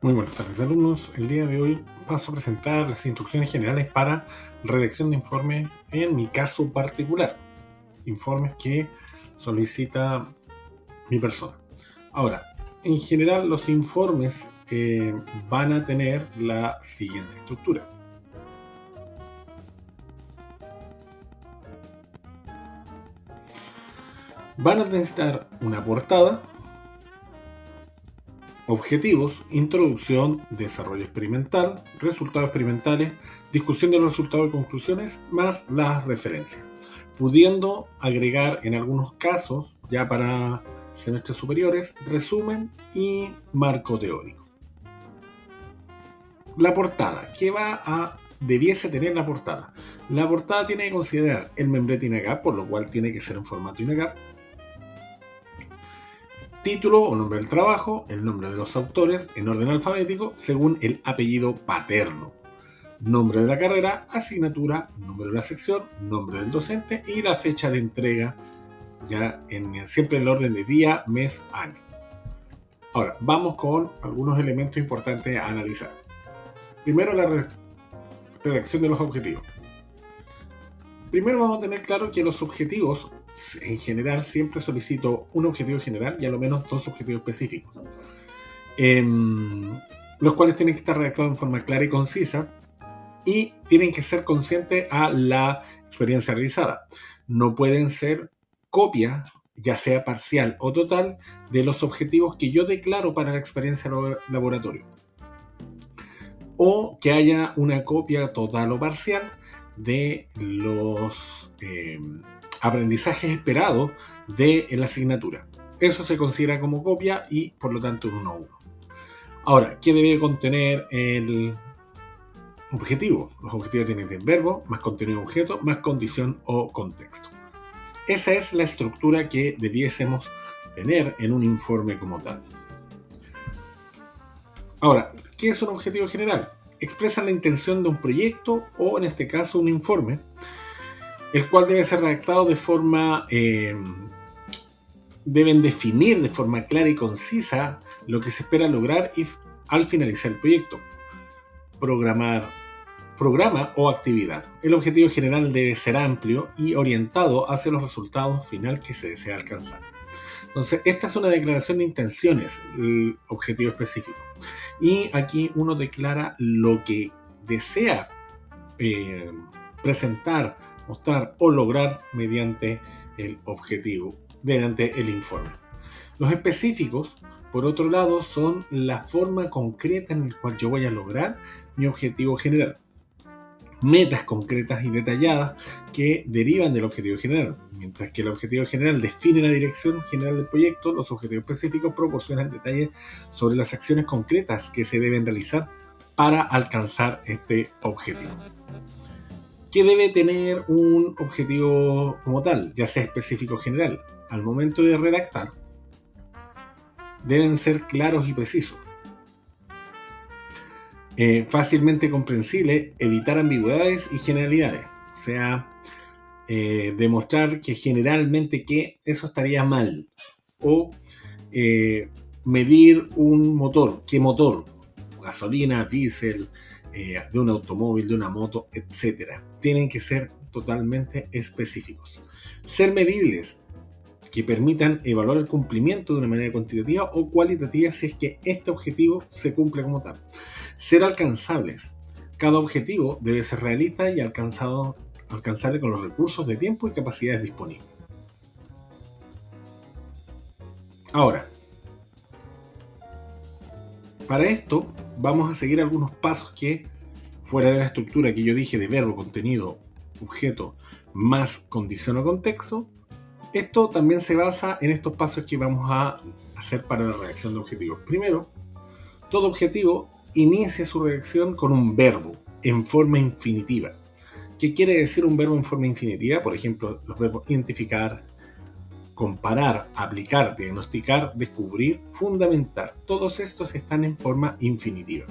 Muy buenas tardes, alumnos. El día de hoy paso a presentar las instrucciones generales para redacción de informes, en mi caso particular, informes que solicita mi persona. Ahora, en general los informes van a tener la siguiente estructura. Van a necesitar una portada, objetivos, introducción, desarrollo experimental, resultados experimentales, discusión de los resultados y conclusiones, más las referencias, pudiendo agregar en algunos casos, ya para semestres superiores, resumen y marco teórico. La portada, ¿qué debiese tener la portada? La portada tiene que considerar el membrete INACAP, por lo cual tiene que ser en formato INACAP, título o nombre del trabajo, el nombre de los autores en orden alfabético según el apellido paterno, nombre de la carrera, asignatura, número de la sección, nombre del docente y la fecha de entrega, ya siempre en el orden de día, mes, año. Ahora, vamos con algunos elementos importantes a analizar. Primero, la redacción de los objetivos. Primero vamos a tener claro que los objetivos, en general, siempre solicito un objetivo general y a lo menos dos objetivos específicos, los cuales tienen que estar redactados en forma clara y concisa y tienen que ser conscientes a la experiencia realizada. No pueden ser copia, ya sea parcial o total, de los objetivos que yo declaro para la experiencia laboratorio, o que haya una copia total o parcial de los aprendizajes esperados de la asignatura. Eso se considera como copia y por lo tanto un 1 a 1. Ahora, ¿qué debe contener el objetivo? Los objetivos tienen que tener verbo, más contenido de objeto, más condición o contexto. Esa es la estructura que debiésemos tener en un informe como tal. Ahora, ¿qué es un objetivo general? Expresa la intención de un proyecto o, en este caso, un informe, el cual debe ser redactado de forma... deben definir de forma clara y concisa lo que se espera lograr al finalizar el proyecto. Programa o actividad. El objetivo general debe ser amplio y orientado hacia los resultados final que se desea alcanzar. Entonces, esta es una declaración de intenciones, el objetivo específico. Y aquí uno declara lo que desea presentar, mostrar o lograr mediante el objetivo, mediante el informe. Los específicos, por otro lado, son la forma concreta en la cual yo voy a lograr mi objetivo general. Metas concretas y detalladas que derivan del objetivo general. Mientras que el objetivo general define la dirección general del proyecto, los objetivos específicos proporcionan detalles sobre las acciones concretas que se deben realizar para alcanzar este objetivo. ¿Qué debe tener un objetivo como tal, ya sea específico o general? Al momento de redactar, deben ser claros y precisos. Fácilmente comprensible, evitar ambigüedades y generalidades. O sea, demostrar que generalmente que eso estaría mal. O medir un motor. ¿Qué motor? Gasolina, diésel, de un automóvil, de una moto, etc. Tienen que ser totalmente específicos. Ser medibles, que permitan evaluar el cumplimiento de una manera cuantitativa o cualitativa si es que este objetivo se cumple como tal. Ser alcanzables. Cada objetivo debe ser realista y alcanzable con los recursos de tiempo y capacidades disponibles. Ahora, para esto vamos a seguir algunos pasos que, fuera de la estructura que yo dije de verbo, contenido, objeto, más condición o contexto, esto también se basa en estos pasos que vamos a hacer para la redacción de objetivos. Primero, todo objetivo inicia su redacción con un verbo en forma infinitiva. ¿Qué quiere decir un verbo en forma infinitiva? Por ejemplo, los verbos identificar, comparar, aplicar, diagnosticar, descubrir, fundamentar. Todos estos están en forma infinitiva.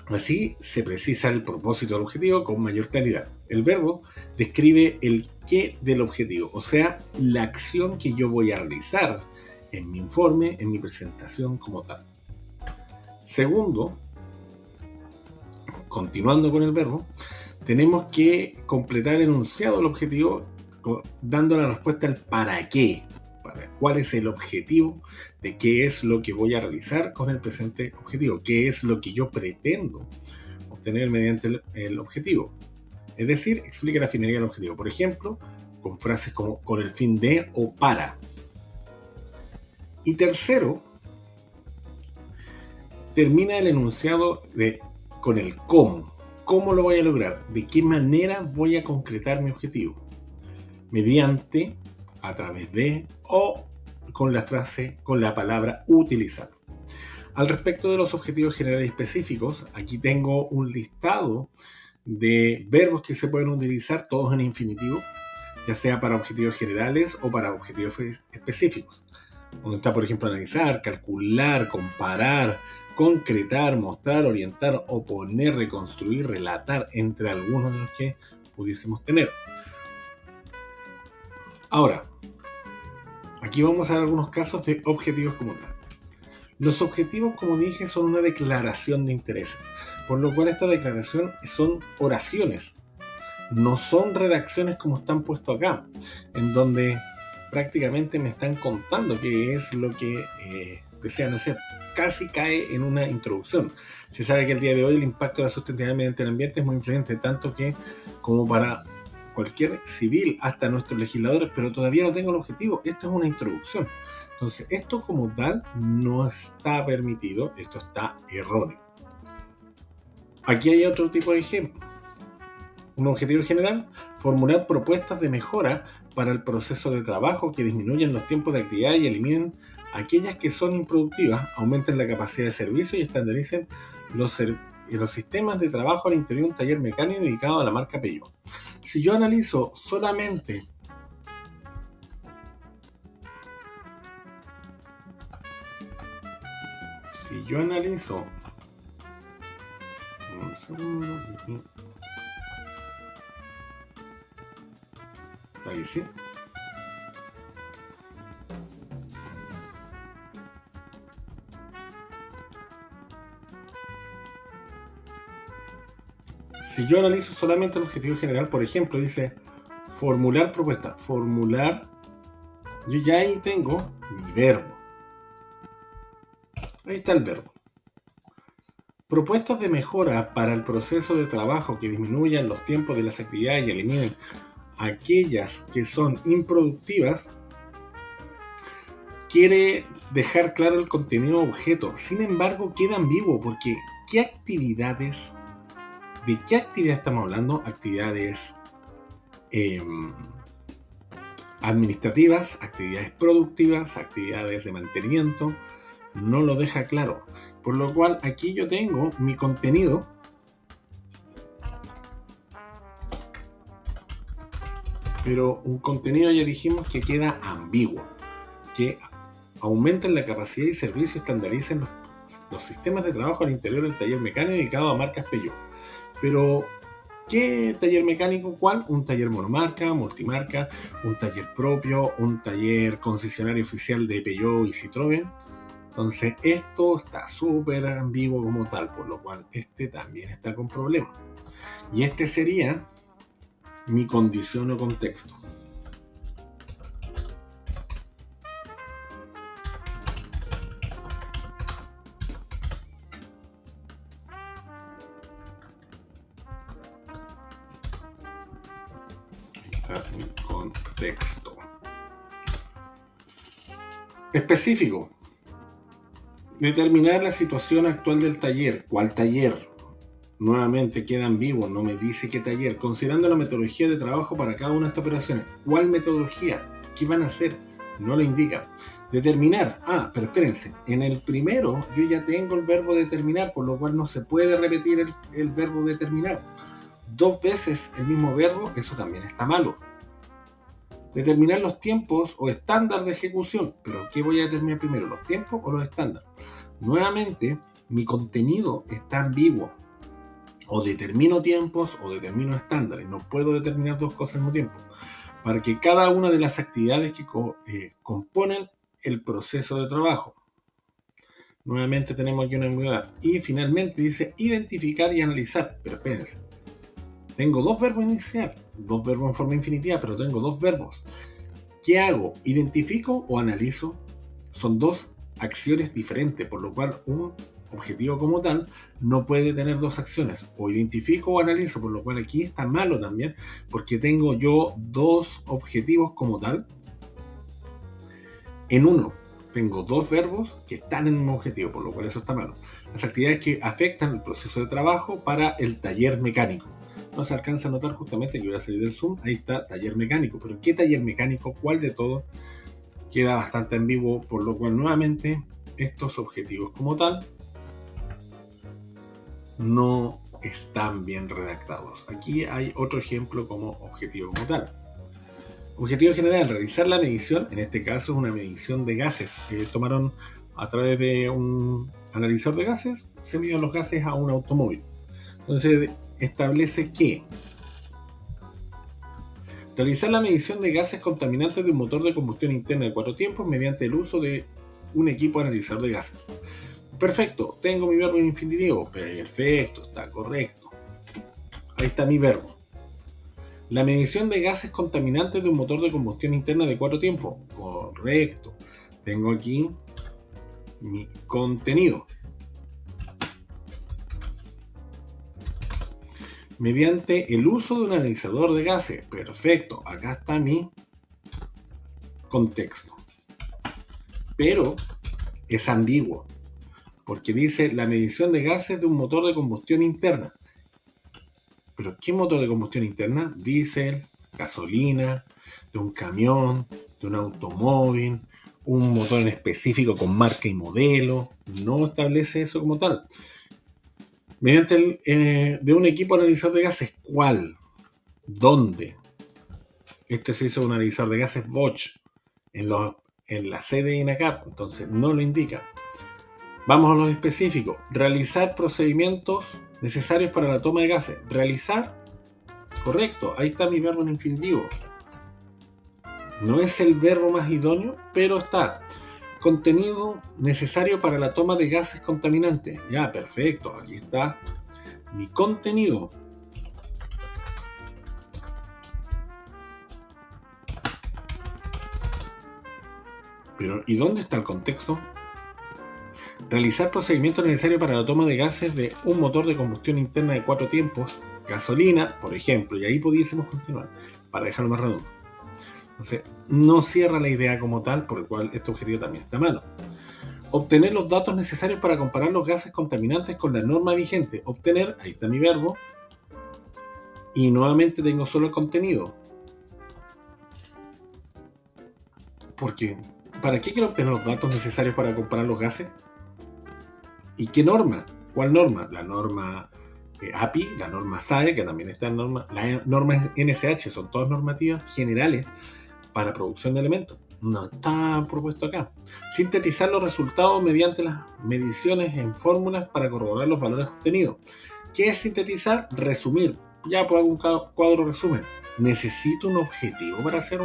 Así se precisa el propósito del objetivo con mayor claridad. El verbo describe el qué del objetivo, o sea, la acción que yo voy a realizar en mi informe, en mi presentación como tal. Segundo, continuando con el verbo, tenemos que completar el enunciado del objetivo dando la respuesta al para qué. ¿Cuál es el objetivo de qué es lo que voy a realizar con el presente objetivo? ¿Qué es lo que yo pretendo obtener mediante el objetivo? Es decir, explica la finalidad del objetivo. Por ejemplo, con frases como con el fin de o para. Y tercero, termina el enunciado con el cómo. ¿Cómo lo voy a lograr? ¿De qué manera voy a concretar mi objetivo? Mediante, a través de o con la frase, con la palabra utilizar. Al respecto de los objetivos generales específicos, aquí tengo un listado de verbos que se pueden utilizar, todos en infinitivo, ya sea para objetivos generales o para objetivos específicos. Donde está, por ejemplo, analizar, calcular, comparar, concretar, mostrar, orientar, oponer, reconstruir, relatar, entre algunos de los que pudiésemos tener. Ahora, aquí vamos a ver algunos casos de objetivos como tal. Los objetivos, como dije, son una declaración de interés, por lo cual esta declaración son oraciones, no son redacciones como están puestos acá, en donde prácticamente me están contando qué es lo que desean hacer. Casi cae en una introducción. Se sabe que el día de hoy el impacto de la sustentabilidad mediante el ambiente es muy influyente, tanto que como para cualquier civil, hasta nuestros legisladores, pero todavía no tengo el objetivo. Esto es una introducción. Entonces, esto como tal no está permitido, esto está erróneo. Aquí hay otro tipo de ejemplo. Un objetivo general, formular propuestas de mejora para el proceso de trabajo que disminuyan los tiempos de actividad y eliminen aquellas que son improductivas, aumenten la capacidad de servicio y estandaricen los sistemas de trabajo al interior de un taller mecánico dedicado a la marca Peugeot. Si yo analizo solamente un segundo, ahí sí. Si yo analizo solamente el objetivo general, por ejemplo, dice formular propuesta. Formular, yo ya ahí tengo mi verbo. Ahí está el verbo. Propuestas de mejora para el proceso de trabajo que disminuyan los tiempos de las actividades y eliminen aquellas que son improductivas. Quiere dejar claro el contenido objeto. Sin embargo, queda ambiguo porque ¿qué actividades? ¿De qué actividad estamos hablando? Actividades administrativas, actividades productivas, actividades de mantenimiento. No lo deja claro. Por lo cual aquí yo tengo mi contenido. Pero un contenido ya dijimos que queda ambiguo. Que aumenten la capacidad y servicio y estandaricen los sistemas de trabajo al interior del taller mecánico dedicado a marcas Peugeot. Pero, ¿qué taller mecánico? ¿Cuál? Un taller monomarca, multimarca, un taller propio, un taller concesionario oficial de Peugeot y Citroën. Entonces, esto está súper ambiguo como tal, por lo cual este también está con problemas. Y este sería mi condición o contexto. Contexto específico. Determinar la situación actual del taller. ¿Cuál taller? Nuevamente queda ambiguo, no me dice qué taller. Considerando la metodología de trabajo para cada una de estas operaciones. ¿Cuál metodología? ¿Qué van a hacer? No lo indica. Determinar. Pero espérense. En el primero yo ya tengo el verbo determinar, por lo cual no se puede repetir el verbo determinar. 2 veces el mismo verbo, eso también está malo. Determinar los tiempos o estándar de ejecución. ¿Pero qué voy a determinar primero? ¿Los tiempos o los estándares? Nuevamente, mi contenido está ambiguo. O determino tiempos o determino estándares. No puedo determinar 2 cosas al mismo tiempo. Para que cada una de las actividades que componen el proceso de trabajo. Nuevamente tenemos aquí una ambigüedad. Y finalmente dice identificar y analizar. Pero espérense. Tengo dos verbos iniciales, dos verbos en forma infinitiva, pero tengo dos verbos. ¿Qué hago? ¿Identifico o analizo? Son dos acciones diferentes, por lo cual un objetivo como tal no puede tener dos acciones. O identifico o analizo, por lo cual aquí está malo también, porque tengo yo dos objetivos como tal en uno. Tengo dos verbos que están en un objetivo, por lo cual eso está malo. Las actividades que afectan el proceso de trabajo para el taller mecánico. No se alcanza a notar justamente que voy a salir del Zoom. Ahí está taller mecánico. Pero ¿qué taller mecánico? ¿Cuál de todos? Queda bastante ambiguo, por lo cual nuevamente estos objetivos como tal no están bien redactados. Aquí hay otro ejemplo como objetivo como tal. Objetivo general, realizar la medición, en este caso es una medición de gases. Tomaron a través de un analizador de gases, se midieron los gases a un automóvil. Entonces establece que realizar la medición de gases contaminantes de un motor de combustión interna de 4 tiempos mediante el uso de un equipo analizador de gases. Perfecto, tengo mi verbo en infinitivo. Perfecto, está correcto. Ahí está mi verbo. La medición de gases contaminantes de un motor de combustión interna de 4 tiempos. Correcto. Tengo aquí mi contenido. Mediante el uso de un analizador de gases. Perfecto. Acá está mi contexto. Pero es ambiguo, porque dice la medición de gases de un motor de combustión interna. ¿Pero qué motor de combustión interna? Diésel, gasolina, de un camión, de un automóvil, un motor en específico con marca y modelo. No establece eso como tal. Mediante de un equipo analizador de gases, ¿cuál? ¿Dónde? Este se hizo un analizador de gases Bosch en la sede de INACAP, entonces no lo indica. Vamos a los específicos. Realizar procedimientos necesarios para la toma de gases. Realizar, correcto, ahí está mi verbo en infinitivo. No es el verbo más idóneo, pero está. Contenido necesario para la toma de gases contaminantes. Ya, perfecto, aquí está mi contenido. Pero, ¿y dónde está el contexto? Realizar procedimientos necesarios para la toma de gases de un motor de combustión interna de 4 tiempos, gasolina, por ejemplo, y ahí pudiésemos continuar, para dejarlo más redondo. Entonces, no cierra la idea como tal, por el cual este objetivo también está malo. Obtener los datos necesarios para comparar los gases contaminantes con la norma vigente. Obtener, ahí está mi verbo, y nuevamente tengo solo el contenido. Porque, ¿para qué quiero obtener los datos necesarios para comparar los gases? ¿Y qué norma? ¿Cuál norma? La norma API, la norma SAE, que también está en norma, la norma NSH, son todas normativas generales para producción de elementos. No está propuesto acá. Sintetizar los resultados mediante las mediciones en fórmulas para corroborar los valores obtenidos. ¿Qué es sintetizar? Resumir. Ya pues hago un cuadro resumen. ¿Necesito un objetivo para hacer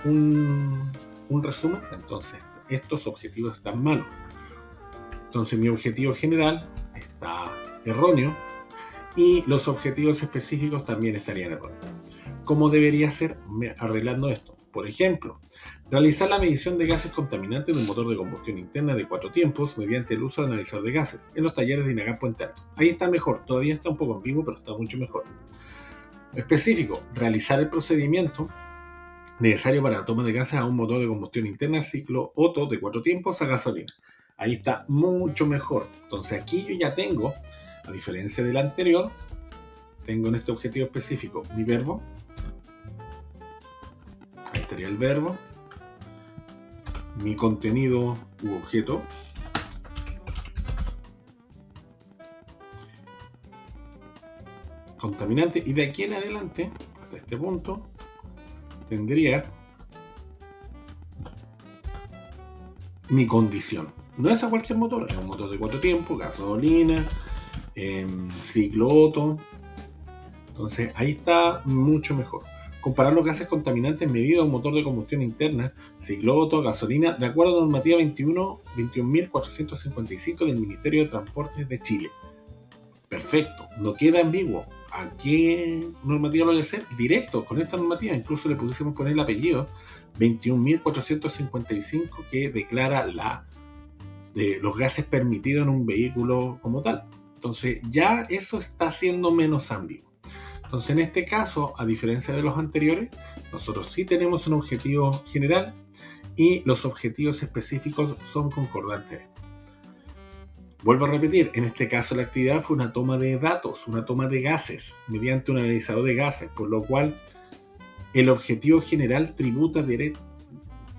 un resumen? Entonces, estos objetivos están malos. Entonces, mi objetivo general está erróneo y los objetivos específicos también estarían erróneos. ¿Cómo debería ser arreglando esto? Por ejemplo, realizar la medición de gases contaminantes de un motor de combustión interna de 4 tiempos mediante el uso de analizador de gases en los talleres de INACAP Puente Alto. Ahí está mejor, todavía está un poco ambiguo, pero está mucho mejor. Específico, realizar el procedimiento necesario para la toma de gases a un motor de combustión interna ciclo Otto de 4 tiempos a gasolina. Ahí está mucho mejor. Entonces aquí yo ya tengo, a diferencia del anterior, tengo en este objetivo específico mi verbo. Ahí estaría el verbo, mi contenido u objeto, contaminante, y de aquí en adelante, hasta este punto, tendría mi condición. No es a cualquier motor, es un motor de 4 tiempos, gasolina, ciclo Otto. Entonces ahí está mucho mejor. comparar los gases contaminantes medidos a un motor de combustión interna, cicloauto, gasolina, de acuerdo a la normativa 21.455 del Ministerio de Transportes de Chile. Perfecto, no queda ambiguo. ¿A qué normativa lo voy a hacer? Directo, con esta normativa, incluso le pudiésemos poner el apellido 21.455 que declara los gases permitidos en un vehículo como tal. Entonces ya eso está siendo menos ambiguo. Entonces en este caso, a diferencia de los anteriores, nosotros sí tenemos un objetivo general y los objetivos específicos son concordantes a esto. Vuelvo a repetir, en este caso la actividad fue una toma de datos, una toma de gases, mediante un analizador de gases, por lo cual el objetivo general tributa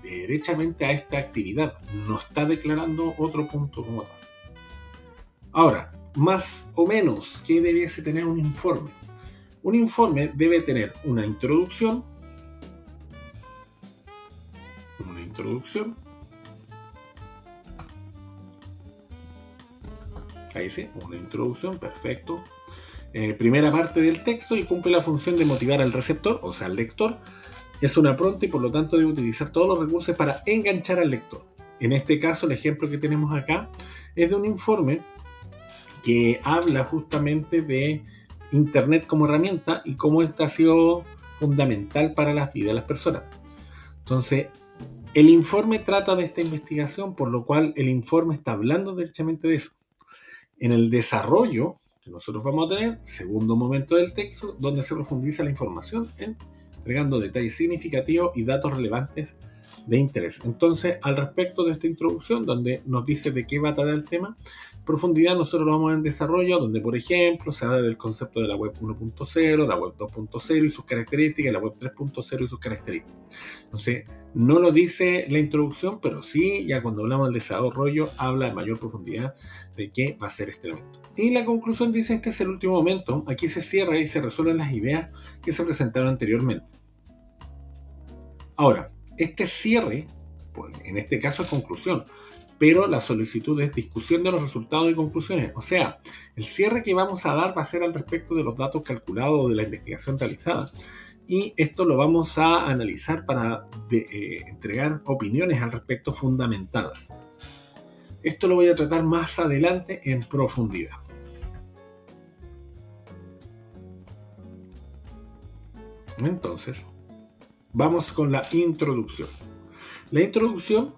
derechamente a esta actividad, no está declarando otro punto como tal. Ahora, más o menos, ¿qué debiese tener un informe? Un informe debe tener una introducción, ahí sí, una introducción, perfecto. Primera parte del texto y cumple la función de motivar al receptor, o sea, al lector. Es una pronta y por lo tanto debe utilizar todos los recursos para enganchar al lector. En este caso, el ejemplo que tenemos acá es de un informe que habla justamente de Internet como herramienta y cómo esta ha sido fundamental para la vida de las personas. Entonces, el informe trata de esta investigación, por lo cual el informe está hablando derechamente de eso. En el desarrollo que nosotros vamos a tener, segundo momento del texto, donde se profundiza la información, entregando detalles significativos y datos relevantes de interés. Entonces, al respecto de esta introducción, donde nos dice de qué va a tratar el tema, en profundidad nosotros lo vamos en desarrollo, donde por ejemplo se habla del concepto de la web 1.0, la web 2.0 y sus características, la web 3.0 y sus características. Entonces, no lo dice la introducción, pero sí, ya cuando hablamos del desarrollo, habla en mayor profundidad de qué va a ser este elemento. Y la conclusión dice, este es el último momento, aquí se cierra y se resuelven las ideas que se presentaron anteriormente. Ahora, este cierre, pues, en este caso es conclusión, pero la solicitud es discusión de los resultados y conclusiones. O sea, el cierre que vamos a dar va a ser al respecto de los datos calculados de la investigación realizada. Y esto lo vamos a analizar para entregar opiniones al respecto fundamentadas. Esto lo voy a tratar más adelante en profundidad. Entonces, vamos con la introducción. La introducción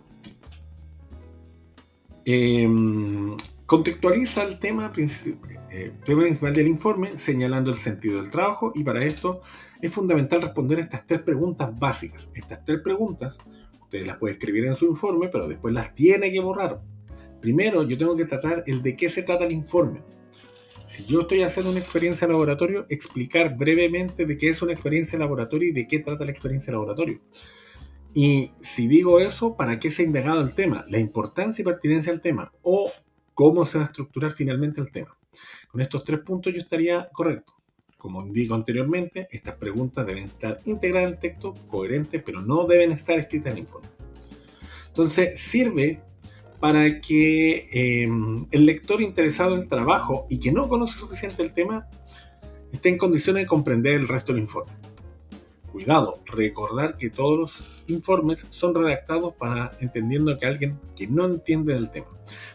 contextualiza el tema principal del informe, señalando el sentido del trabajo, y para esto es fundamental responder a estas 3 preguntas básicas. Estas 3 preguntas, ustedes las pueden escribir en su informe, pero después las tiene que borrar. Primero, yo tengo que tratar el de qué se trata el informe. Si yo estoy haciendo una experiencia de laboratorio, explicar brevemente de qué es una experiencia de laboratorio y de qué trata la experiencia de laboratorio. Y si digo eso, ¿para qué se ha indagado el tema? La importancia y pertinencia del tema, o cómo se va a estructurar finalmente el tema. Con estos 3 puntos yo estaría correcto. Como indico anteriormente, estas preguntas deben estar integradas en el texto, coherentes, pero no deben estar escritas en el informe. Entonces, sirve para que el lector interesado en el trabajo y que no conoce suficiente el tema esté en condiciones de comprender el resto del informe. Cuidado, recordar que todos los informes son redactados para entendiendo que alguien que no entiende del tema.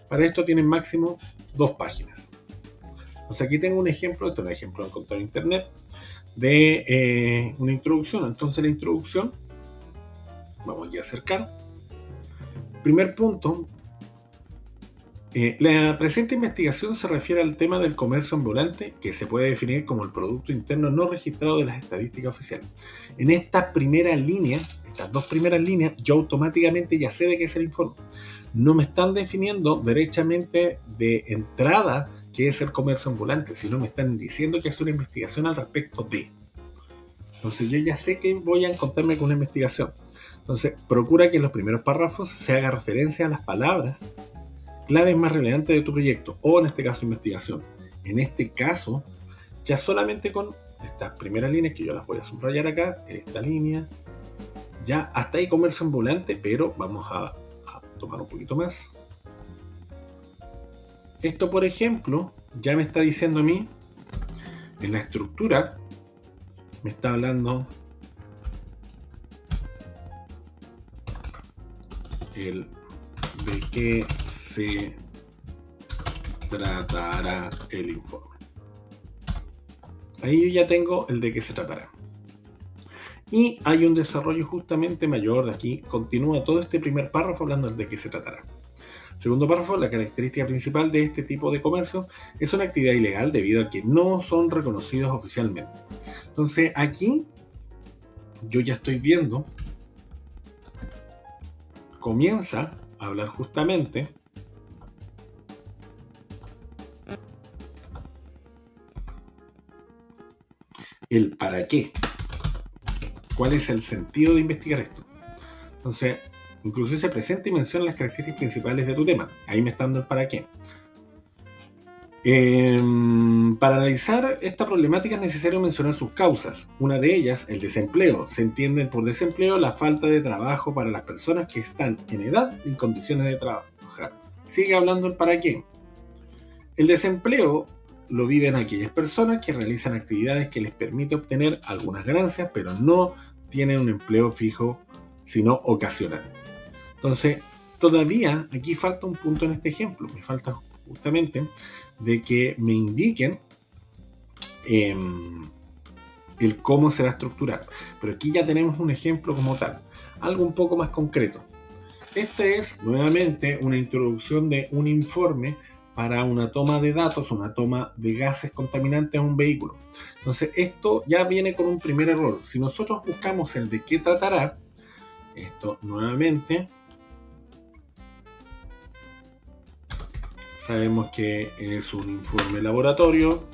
Para esto tienen máximo 2 páginas. Entonces aquí tengo un ejemplo, esto es un ejemplo encontrado en internet, de una introducción. Entonces la introducción, vamos aquí a acercar. Primer punto, la presente investigación se refiere al tema del comercio ambulante, que se puede definir como el producto interno no registrado de las estadísticas oficiales. En estas primeras líneas, estas 2 primeras líneas, yo automáticamente ya sé de qué es el informe. No me están definiendo derechamente de entrada qué es el comercio ambulante, sino me están diciendo que es una investigación al respecto de. Entonces yo ya sé que voy a encontrarme con una investigación. Entonces procura que en los primeros párrafos se haga referencia a las palabras claves más relevantes de tu proyecto, o en este caso investigación. En este caso, ya solamente con estas primeras líneas, que yo las voy a subrayar acá, esta línea, ya hasta ahí comercio ambulante, pero vamos a tomar un poquito más. Esto, por ejemplo, ya me está diciendo a mí, en la estructura, me está hablando el de qué se tratará el informe. Ahí yo ya tengo el de qué se tratará. Y hay un desarrollo justamente mayor de aquí. Continúa todo este primer párrafo hablando de qué se tratará. Segundo párrafo, la característica principal de este tipo de comercio es una actividad ilegal debido a que no son reconocidos oficialmente. Entonces aquí yo ya estoy viendo, comienza a hablar justamente el para qué. ¿Cuál es el sentido de investigar esto? Entonces, incluso se presenta y menciona las características principales de tu tema. Ahí me está dando el para qué. Para analizar esta problemática es necesario mencionar sus causas. Una de ellas, el desempleo. Se entiende por desempleo la falta de trabajo para las personas que están en edad y condiciones de trabajar. Sigue hablando el para qué. El desempleo lo viven aquellas personas que realizan actividades que les permite obtener algunas ganancias, pero no tienen un empleo fijo, sino ocasional. Entonces, todavía aquí falta un punto en este ejemplo. Me falta justamente de que me indiquen el cómo se va a estructurar. Pero aquí ya tenemos un ejemplo como tal, algo un poco más concreto. Esta es nuevamente una introducción de un informe para una toma de datos, una toma de gases contaminantes a un vehículo. Entonces esto ya viene con un primer error. Si nosotros buscamos el de qué tratará, esto nuevamente sabemos que es un informe laboratorio.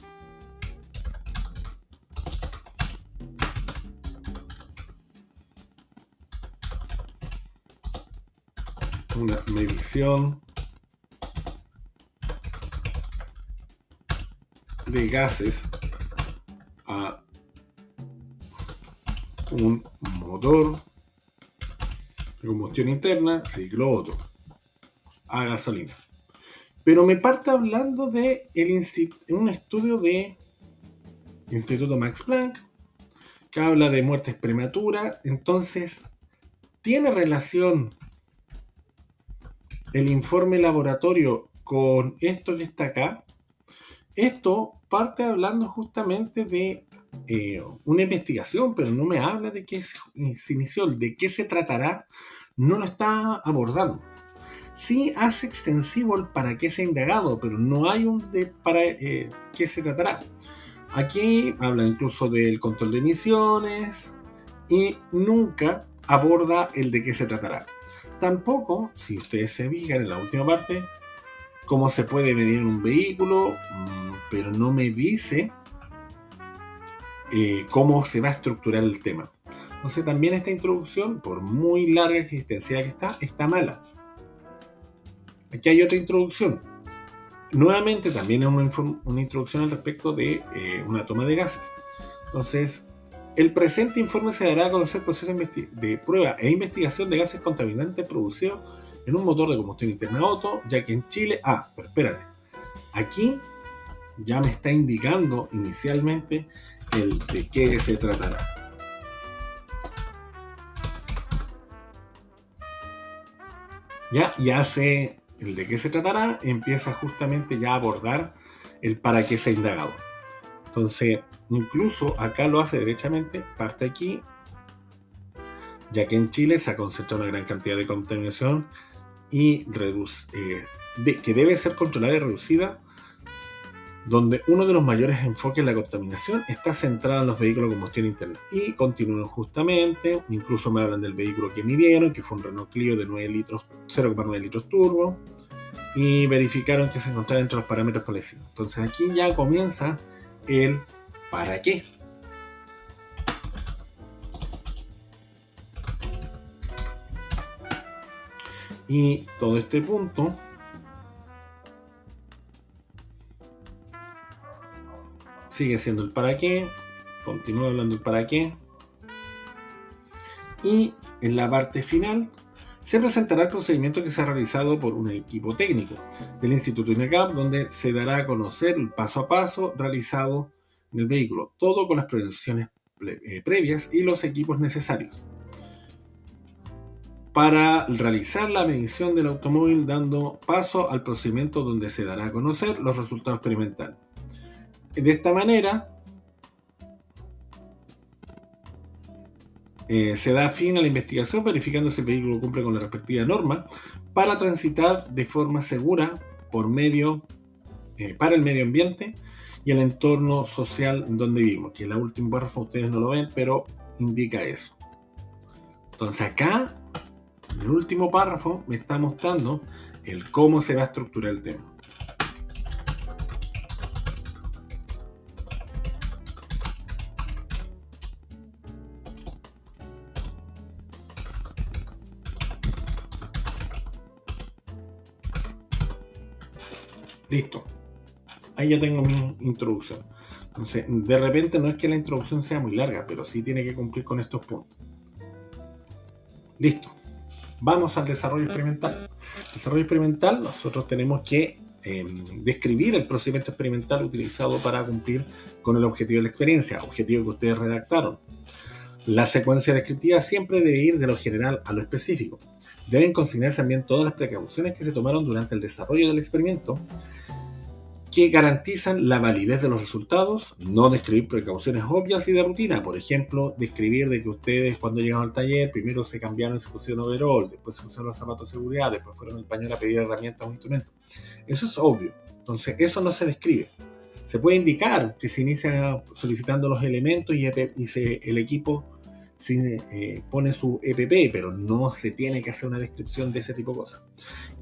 Una medición de gases a un motor de combustión interna, ciclo Otto, a gasolina. Pero me parte hablando de un estudio de Instituto Max Planck, que habla de muertes prematuras. Entonces, ¿tiene relación el informe laboratorio con esto que está acá? Esto parte hablando justamente de una investigación, pero no me habla de qué se inició, de qué se tratará, no lo está abordando. Sí hace extensivo el para qué se ha indagado, pero no hay un de para qué se tratará. Aquí habla incluso del control de emisiones y nunca aborda el de qué se tratará. Tampoco, si ustedes se fijan en la última parte, cómo se puede medir en un vehículo, pero no me dice cómo se va a estructurar el tema. Entonces también esta introducción, por muy larga existencia que está mala. Aquí hay otra introducción. Nuevamente también es una introducción al respecto de una toma de gases. Entonces, el presente informe se dará a conocer el proceso de prueba e investigación de gases contaminantes producidos en un motor de combustión interna Otto, ya que en Chile... pero espérate. Aquí ya me está indicando inicialmente el de qué se tratará. Ya sé el de qué se tratará, empieza justamente ya a abordar el para qué se ha indagado. Entonces, incluso acá lo hace derechamente, parte aquí, ya que en Chile se ha concentrado una gran cantidad de contaminación y que debe ser controlada y reducida, donde uno de los mayores enfoques de la contaminación está centrado en los vehículos de combustión interna. Y continúan justamente, incluso me hablan del vehículo que midieron, que fue un Renault Clio de 0,9 litros turbo, y verificaron que se encontraba dentro de los parámetros establecidos. Entonces aquí ya comienza el para qué. Y todo este punto sigue siendo el para qué, continúa hablando del para qué, y en la parte final se presentará el procedimiento que se ha realizado por un equipo técnico del Instituto INECAP, donde se dará a conocer el paso a paso realizado en el vehículo, todo con las prevenciones previas y los equipos necesarios. para realizar la medición del automóvil, dando paso al procedimiento donde se dará a conocer los resultados experimentales. De esta manera, se da fin a la investigación verificando si el vehículo cumple con la respectiva norma para transitar de forma segura para el medio ambiente y el entorno social donde vivimos, que el último párrafo ustedes no lo ven, pero indica eso. Entonces acá, en el último párrafo, me está mostrando el cómo se va a estructurar el tema. Listo. Ahí ya tengo mi introducción. Entonces, de repente no es que la introducción sea muy larga, pero sí tiene que cumplir con estos puntos. Listo. Vamos al desarrollo experimental. Desarrollo experimental, nosotros tenemos que describir el procedimiento experimental utilizado para cumplir con el objetivo de la experiencia, objetivo que ustedes redactaron. La secuencia descriptiva siempre debe ir de lo general a lo específico. Deben consignarse también todas las precauciones que se tomaron durante el desarrollo del experimento que garantizan la validez de los resultados, no describir precauciones obvias y de rutina. Por ejemplo, describir de que ustedes cuando llegaron al taller primero se cambiaron y se pusieron overall, después se pusieron los zapatos de seguridad, después fueron al pañuelo a pedir herramientas o instrumentos. Eso es obvio. Entonces, eso no se describe. Se puede indicar que se inicia solicitando los elementos y el equipo pone su EPP, pero no se tiene que hacer una descripción de ese tipo de cosas.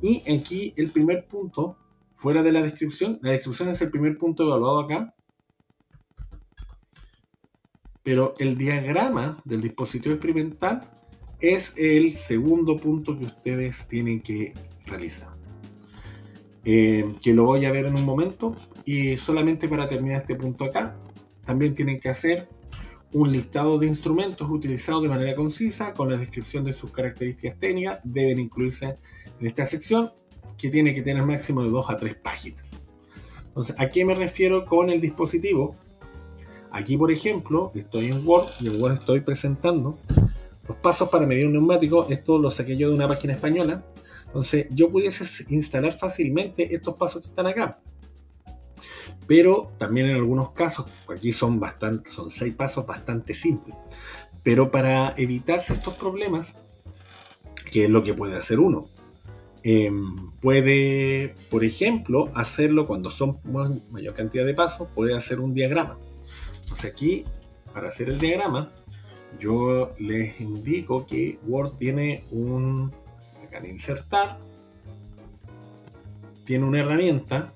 Y aquí el primer punto, fuera de la descripción es el primer punto evaluado acá, pero el diagrama del dispositivo experimental es el segundo punto que ustedes tienen que realizar. Que lo voy a ver en un momento, y solamente para terminar este punto acá, también tienen que hacer un listado de instrumentos utilizados de manera concisa con la descripción de sus características técnicas. Deben incluirse en esta sección, que tiene que tener máximo de 2 a 3 páginas. Entonces, ¿a qué me refiero con el dispositivo? Aquí, por ejemplo, estoy en Word y en Word estoy presentando los pasos para medir un neumático. Esto lo saqué yo de una página española. Entonces, yo pudiese instalar fácilmente estos pasos que están acá. Pero también en algunos casos, aquí son 6 pasos bastante simples. Pero para evitarse estos problemas, ¿qué es lo que puede hacer uno? Puede, por ejemplo, hacerlo cuando son mayor cantidad de pasos, puede hacer un diagrama. Entonces aquí, para hacer el diagrama, yo les indico que Word tiene acá en insertar, tiene una herramienta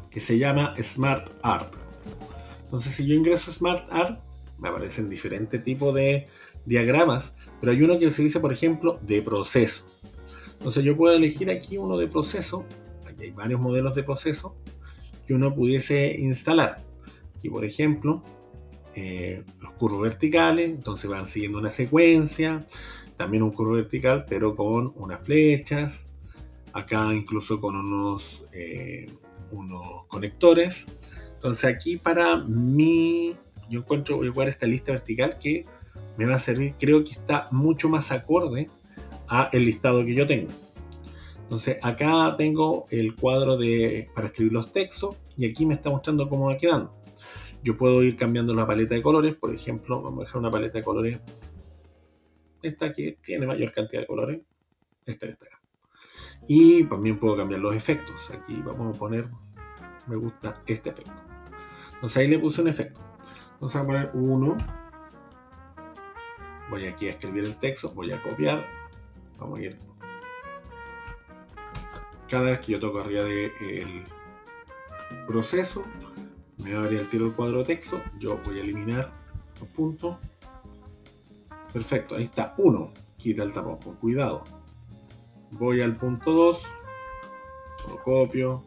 que se llama Smart Art. Entonces, si yo ingreso Smart Art, me aparecen diferentes tipos de diagramas, pero hay uno que se dice, por ejemplo, de proceso. Entonces yo puedo elegir aquí uno de proceso. Aquí hay varios modelos de proceso que uno pudiese instalar. Aquí, por ejemplo, los curvos verticales, entonces van siguiendo una secuencia, también un curvo vertical, pero con unas flechas, acá incluso con unos conectores. Entonces aquí para mí, yo voy a ocupar esta lista vertical que me va a servir, creo que está mucho más acorde a el listado que yo tengo. Entonces acá tengo el cuadro para escribir los textos y aquí me está mostrando cómo va quedando. Yo puedo ir cambiando la paleta de colores. Por ejemplo, vamos a dejar una paleta de colores, esta que tiene mayor cantidad de colores, esta que está acá. Y también puedo cambiar los efectos. Aquí vamos a poner, me gusta este efecto. Entonces ahí le puse un efecto. Entonces voy a poner 1. Voy aquí a escribir el texto, voy a copiar. Vamos a ir. Cada vez que yo toco arriba del proceso, me va a abrir el tiro el cuadro de texto. Yo voy a eliminar los puntos. Perfecto, ahí está 1. Quita el tapón con cuidado. Voy al punto 2. Lo copio.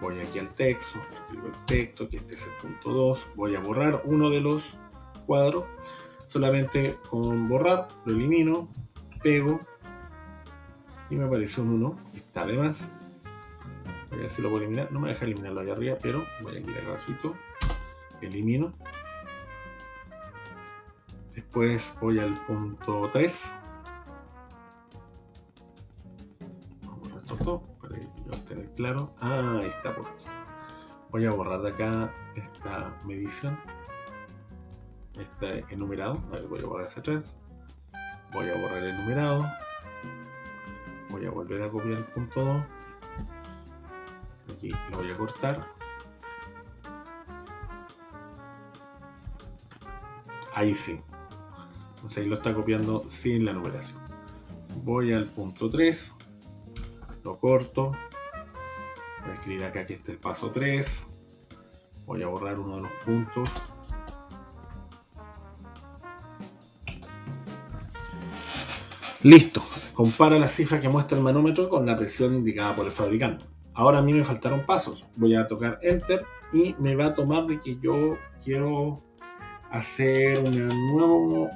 Voy aquí al texto. Escribo el texto, que este es el punto 2. Voy a borrar uno de los cuadros. Solamente con borrar, lo elimino. Pego. Y me apareció un 1. Está de más. Voy a ver si lo puedo eliminar. No me deja eliminarlo allá arriba, pero voy a ir acá abajito. Elimino. Después voy al punto 3. Vamos a borrar esto todo para que lo tener claro. Ahí está puesto. Voy a borrar de acá esta medición. Este enumerado. A ver, voy a borrar hacia atrás. Voy a borrar el enumerado. Voy a volver a copiar el punto 2. Aquí lo voy a cortar. Ahí sí. Entonces ahí lo está copiando sin la numeración. Voy al punto 3. Lo corto. Voy a escribir acá que este es el paso 3. Voy a borrar uno de los puntos. Listo. Compara la cifra que muestra el manómetro con la presión indicada por el fabricante. Ahora a mí me faltaron pasos. Voy a tocar Enter y me va a tomar de que yo quiero hacer un nuevo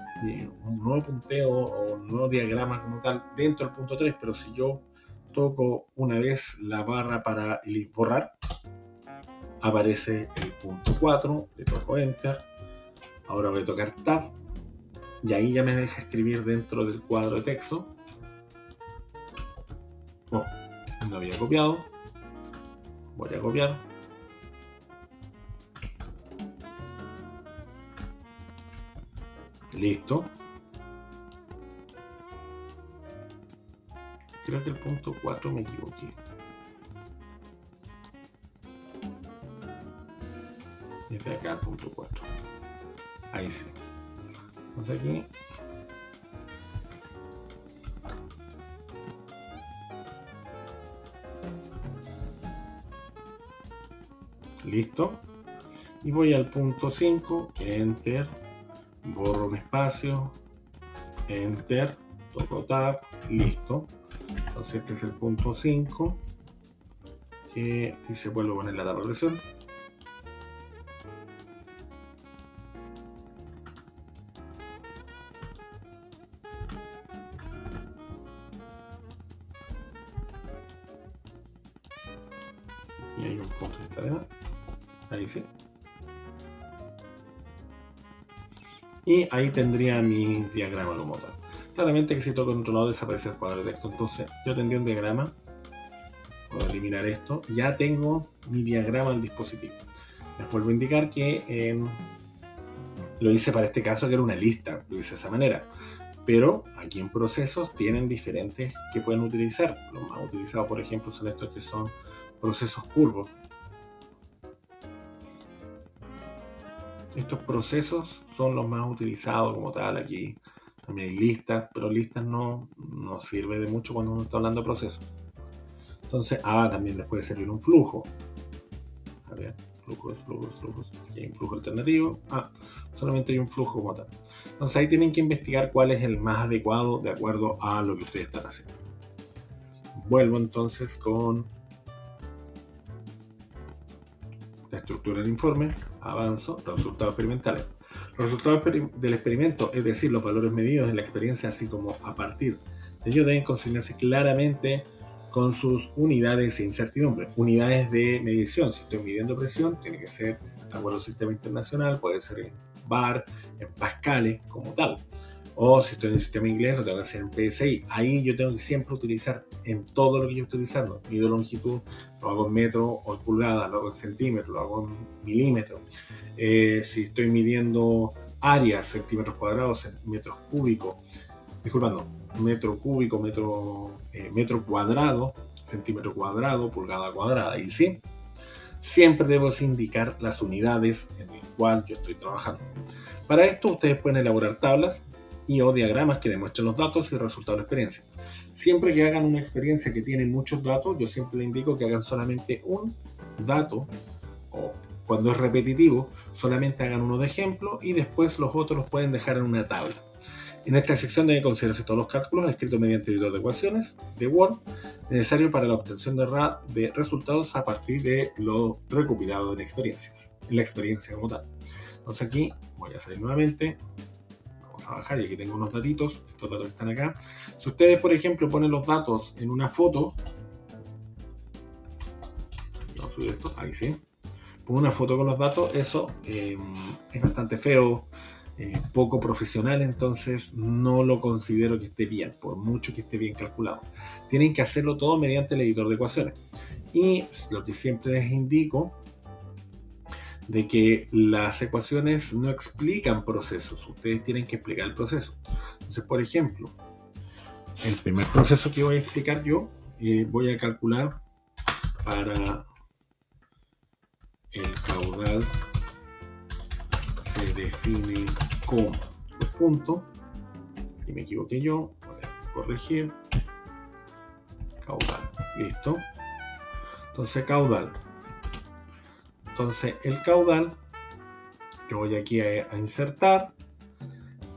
punteo o un nuevo diagrama como tal dentro del punto 3, pero si yo toco una vez la barra para borrar, aparece el punto 4, le toco Enter, ahora voy a tocar Tab y ahí ya me deja escribir dentro del cuadro de texto. Oh, no había copiado, voy a copiar. Listo. Creo que el punto 4 me equivoqué. Desde acá el punto 4. Ahí sí. Entonces aquí. Listo. Y voy al punto 5. Enter. Borro un espacio. Enter. Toco Tab. Listo. Entonces este es el punto 5. Que si se vuelve a poner la tabla de presión. Y hay un punto que está de más. Ahí sí. Y ahí tendría mi diagrama como tal. Claramente que si toco en otro lado desaparece el cuadro de texto. Entonces yo tendría un diagrama. Puedo eliminar esto. Ya tengo mi diagrama del dispositivo. Les vuelvo a indicar que lo hice para este caso que era una lista. Lo hice de esa manera. Pero aquí en procesos tienen diferentes que pueden utilizar. Los más utilizados, por ejemplo, son estos que son procesos curvos. Estos procesos son los más utilizados como tal. Aquí también hay listas, pero listas no sirve de mucho cuando uno está hablando de procesos. Entonces, también les puede servir un flujo. A ver, flujos. Aquí hay un flujo alternativo. Solamente hay un flujo como tal. Entonces ahí tienen que investigar cuál es el más adecuado de acuerdo a lo que ustedes están haciendo. Vuelvo entonces con la estructura del informe. Avanzo, resultados experimentales. Los resultados del experimento, es decir, los valores medidos en la experiencia, así como a partir de ellos, deben consignarse claramente con sus unidades de incertidumbre. Unidades de medición. Si estoy midiendo presión, tiene que ser de acuerdo al sistema internacional, puede ser en bar, en pascales, como tal. O si estoy en el sistema inglés, lo tengo que hacer en PSI. Ahí yo tengo que siempre utilizar en todo lo que yo estoy utilizando. Mido longitud, lo hago en metro o en pulgadas, lo hago en centímetros, lo hago en milímetros. Si estoy midiendo áreas, centímetros cuadrados, metros cúbicos, disculpando, metro cúbico, metro cuadrado, centímetro cuadrado, pulgada cuadrada. Y sí, siempre debo indicar las unidades en las cuales yo estoy trabajando. Para esto ustedes pueden elaborar tablas y o diagramas que demuestren los datos y resultados de la experiencia. Siempre que hagan una experiencia que tiene muchos datos, yo siempre les indico que hagan solamente un dato, o cuando es repetitivo, solamente hagan uno de ejemplo y después los otros los pueden dejar en una tabla. En esta sección deben considerarse todos los cálculos escritos mediante editor de ecuaciones de Word necesarios para la obtención de resultados a partir de lo recopilado en experiencias, en la experiencia como tal. Entonces aquí voy a salir nuevamente, vamos a bajar y aquí tengo unos datitos, estos datos están acá. Si ustedes, por ejemplo, ponen los datos en una foto, vamos a subir esto, ahí sí, pongo una foto con los datos, eso es bastante feo. poco profesional, entonces no lo considero que esté bien, por mucho que esté bien calculado. Tienen que hacerlo todo mediante el editor de ecuaciones. Y lo que siempre les indico, de que las ecuaciones no explican procesos, ustedes tienen que explicar el proceso. Entonces, por ejemplo, el primer proceso que voy a explicar yo, voy a calcular para el caudal se define como punto, y me equivoqué yo, voy a corregir, caudal, listo. Entonces caudal, entonces el caudal, yo voy aquí a insertar,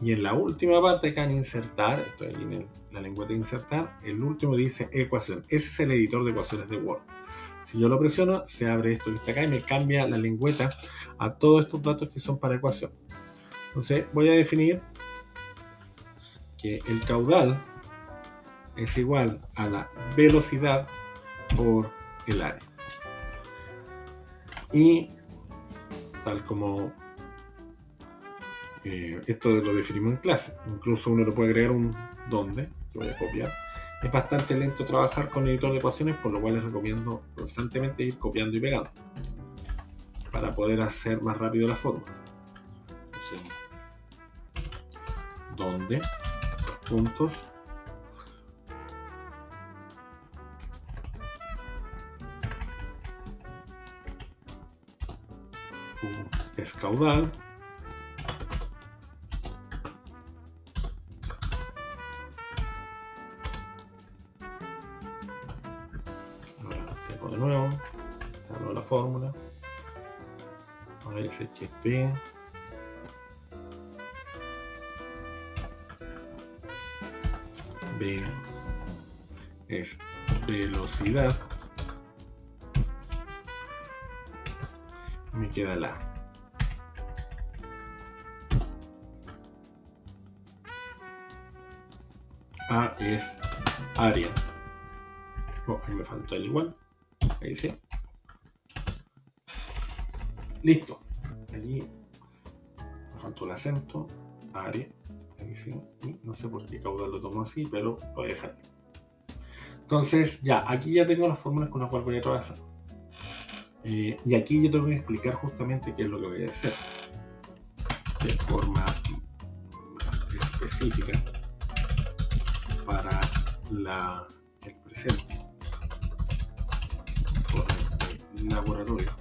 y en la última parte acá en insertar, estoy aquí en la lengüeta de insertar, el último dice ecuación. Ese es el editor de ecuaciones de Word. Si yo lo presiono, se abre esto que está acá y me cambia la lengüeta a todos estos datos que son para ecuación. Entonces voy a definir que el caudal es igual a la velocidad por el área. Y tal como esto lo definimos en clase, incluso uno le puede agregar un donde, que voy a copiar. Es bastante lento trabajar con el editor de ecuaciones, por lo cual les recomiendo constantemente ir copiando y pegando para poder hacer más rápido la fórmula. Entonces, donde, puntos, es caudal, de nuevo, la fórmula, ahora es HP B es velocidad, me queda la A es área. Oh, ahí me faltó el igual. Ahí sí. Listo. Allí me faltó el acento. Área. Ahí sí. Y no sé por qué caudal lo tomo así, pero lo voy a dejar. Entonces, ya, aquí ya tengo las fórmulas con las cuales voy a trabajar. Y aquí yo tengo que explicar justamente qué es lo que voy a hacer. De forma más específica para el presente. Laboratorio.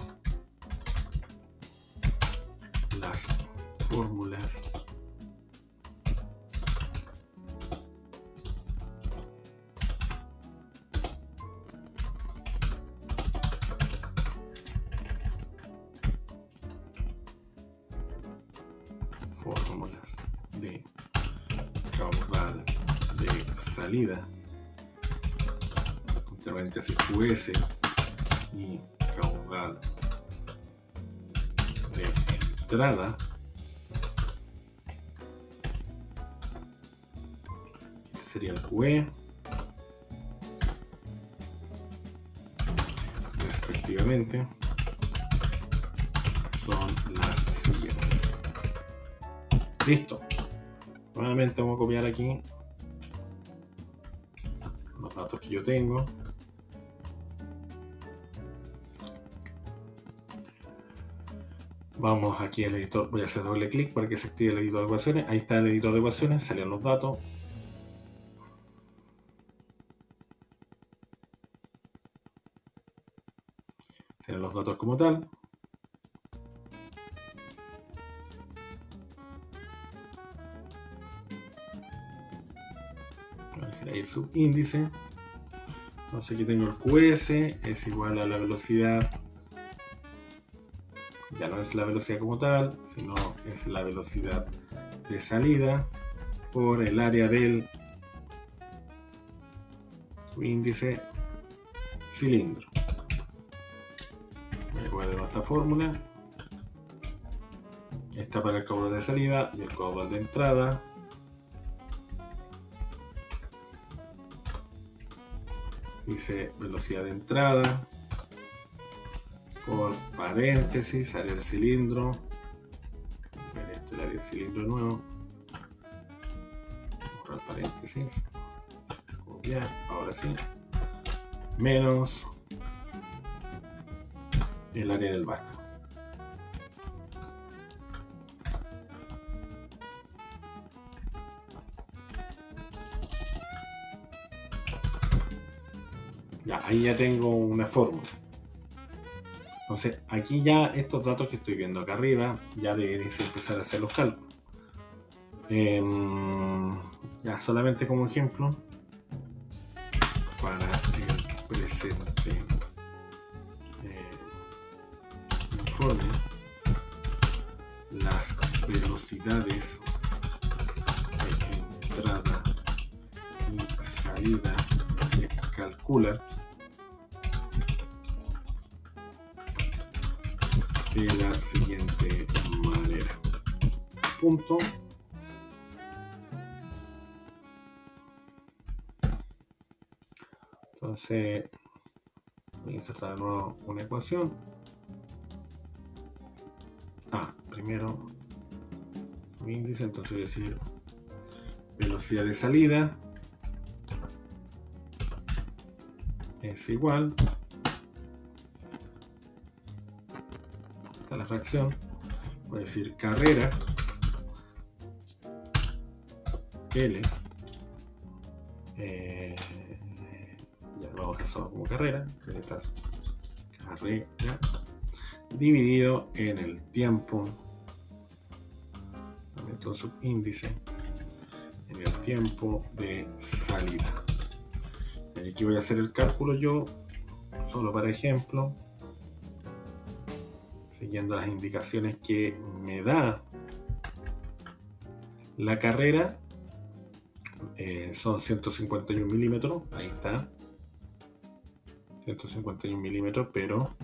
Las fórmulas de caudal de salida, entre paréntesis QS, y caudal de entrada, este sería el QE, respectivamente, son las siguientes. Listo. Nuevamente vamos a copiar aquí los datos que yo tengo. Vamos aquí al editor, voy a hacer doble clic para que se active el editor de ecuaciones. Ahí está el editor de ecuaciones, salieron los datos. Tienen los datos como tal. Voy a dejar ahí el subíndice. Entonces aquí tengo el QS, es igual a la velocidad. Ya no es la velocidad como tal, sino es la velocidad de salida por el área del índice cilindro. Me voy a dar esta fórmula. Esta para el caudal de salida y el caudal de entrada. Dice velocidad de entrada por paréntesis, área del cilindro. Este es el área el cilindro de nuevo, borrar paréntesis, copiar, ahora sí, menos el área del vástago. Ya, ahí ya tengo una fórmula. Entonces, aquí ya estos datos que estoy viendo acá arriba, ya debería empezar a hacer los cálculos. Ya solamente como ejemplo, para el presente informe, las velocidades de entrada y salida se calculan de la siguiente manera. Punto. Entonces, voy a insertar de nuevo una ecuación. Primero un índice, entonces voy a decir velocidad de salida es igual a la fracción, voy a decir carrera L, ya lo vamos a hacer solo como carrera, carrera dividido en el tiempo, meto subíndice en el tiempo de salida. Y aquí voy a hacer el cálculo yo, solo para ejemplo, siguiendo las indicaciones que me da la carrera. Son 151 milímetros, ahí está, 151 milímetros, pero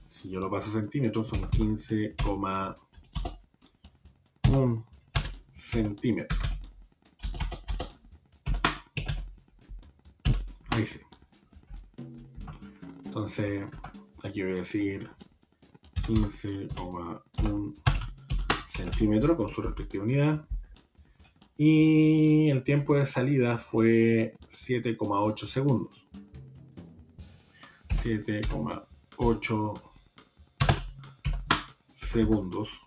si yo lo paso a centímetros son 15,1 centímetros. Ahí sí. Entonces aquí voy a decir 15,1 centímetros con su respectiva unidad. Y el tiempo de salida fue 7,8 segundos. 7,8 segundos.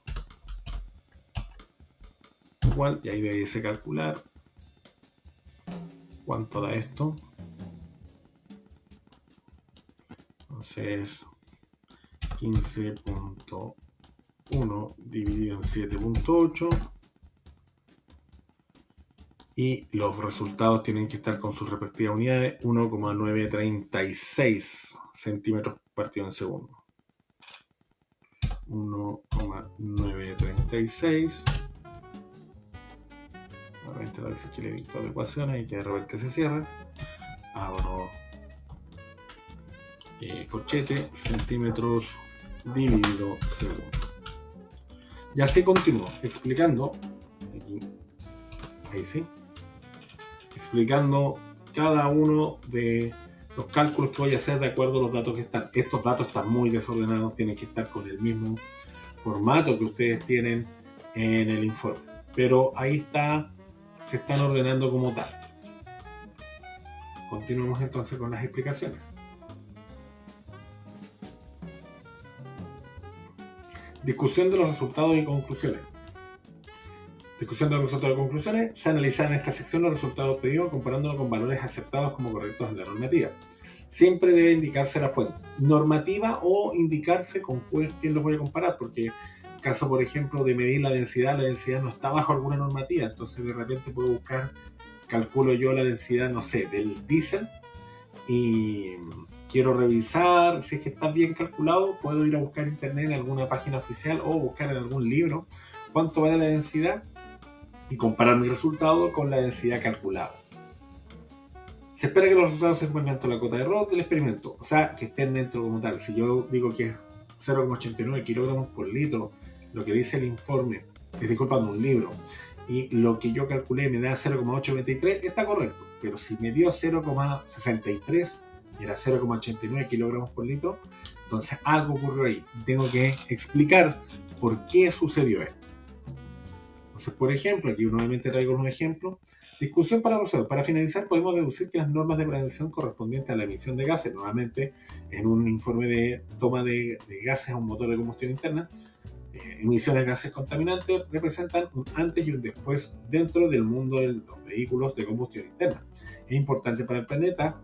Igual, y ahí debiese calcular cuánto da esto. Entonces, 15.1 dividido en 7.8. Y los resultados tienen que estar con sus respectivas unidades, 1,936 centímetros partido en segundo. 1,936. Nuevamente a veces que le dicto la ecuación y que de repente se cierra. Abro corchete, centímetros dividido segundo. Y así continúo explicando. Aquí, ahí sí. Explicando cada uno de los cálculos que voy a hacer de acuerdo a los datos que están. Estos datos están muy desordenados, tienen que estar con el mismo formato que ustedes tienen en el informe. Pero ahí está, se están ordenando como tal. Continuemos entonces con las explicaciones. Discusión de los resultados y conclusiones. Discusión de los resultados y conclusiones. Se analizan en esta sección los resultados obtenidos comparándolo con valores aceptados como correctos en la normativa. Siempre debe indicarse la fuente normativa o indicarse con quién los voy a comparar, porque en caso, por ejemplo, de medir la densidad no está bajo alguna normativa, entonces de repente puedo buscar, calculo yo la densidad, no sé, del diésel y quiero revisar si es que está bien calculado, puedo ir a buscar en internet en alguna página oficial o buscar en algún libro cuánto vale la densidad y comparar mi resultado con la densidad calculada. Se espera que los resultados se encuentren dentro de la cota de error del experimento, o sea, que estén dentro como tal. Si yo digo que es 0,89 kilogramos por litro, lo que dice el informe, disculpando un libro, y lo que yo calculé me da 0,823, está correcto. Pero si me dio 0,63 y era 0,89 kilogramos por litro, entonces algo ocurrió ahí y tengo que explicar por qué sucedió esto. Entonces, por ejemplo, aquí nuevamente traigo un ejemplo. Discusión para resolver. Para finalizar, podemos deducir que las normas de prevención correspondientes a la emisión de gases, nuevamente en un informe de toma de gases a un motor de combustión interna, emisiones de gases contaminantes representan un antes y un después dentro del mundo de los vehículos de combustión interna. Es importante para el planeta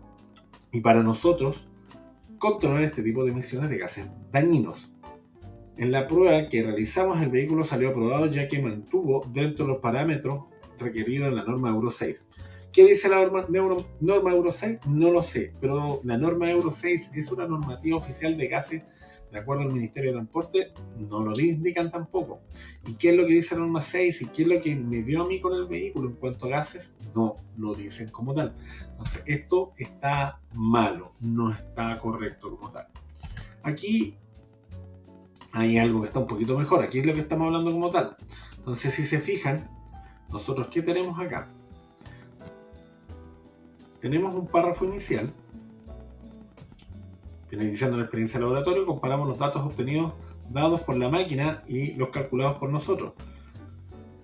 y para nosotros controlar este tipo de emisiones de gases dañinos. En la prueba que realizamos, el vehículo salió aprobado ya que mantuvo dentro de los parámetros requeridos en la norma Euro 6. ¿Qué dice la norma Euro 6? No lo sé, pero la norma Euro 6 es una normativa oficial de gases de acuerdo al Ministerio de Transporte, no lo indican tampoco. ¿Y qué es lo que dice la norma 6? ¿Y qué es lo que me dio a mí con el vehículo en cuanto a gases? No lo dicen como tal. Entonces, esto está malo, no está correcto como tal. Aquí hay algo que está un poquito mejor. Aquí es lo que estamos hablando como tal. Entonces, si se fijan, nosotros, ¿qué tenemos acá? Tenemos un párrafo inicial. Finalizando la experiencia de laboratorio, comparamos los datos obtenidos dados por la máquina y los calculados por nosotros,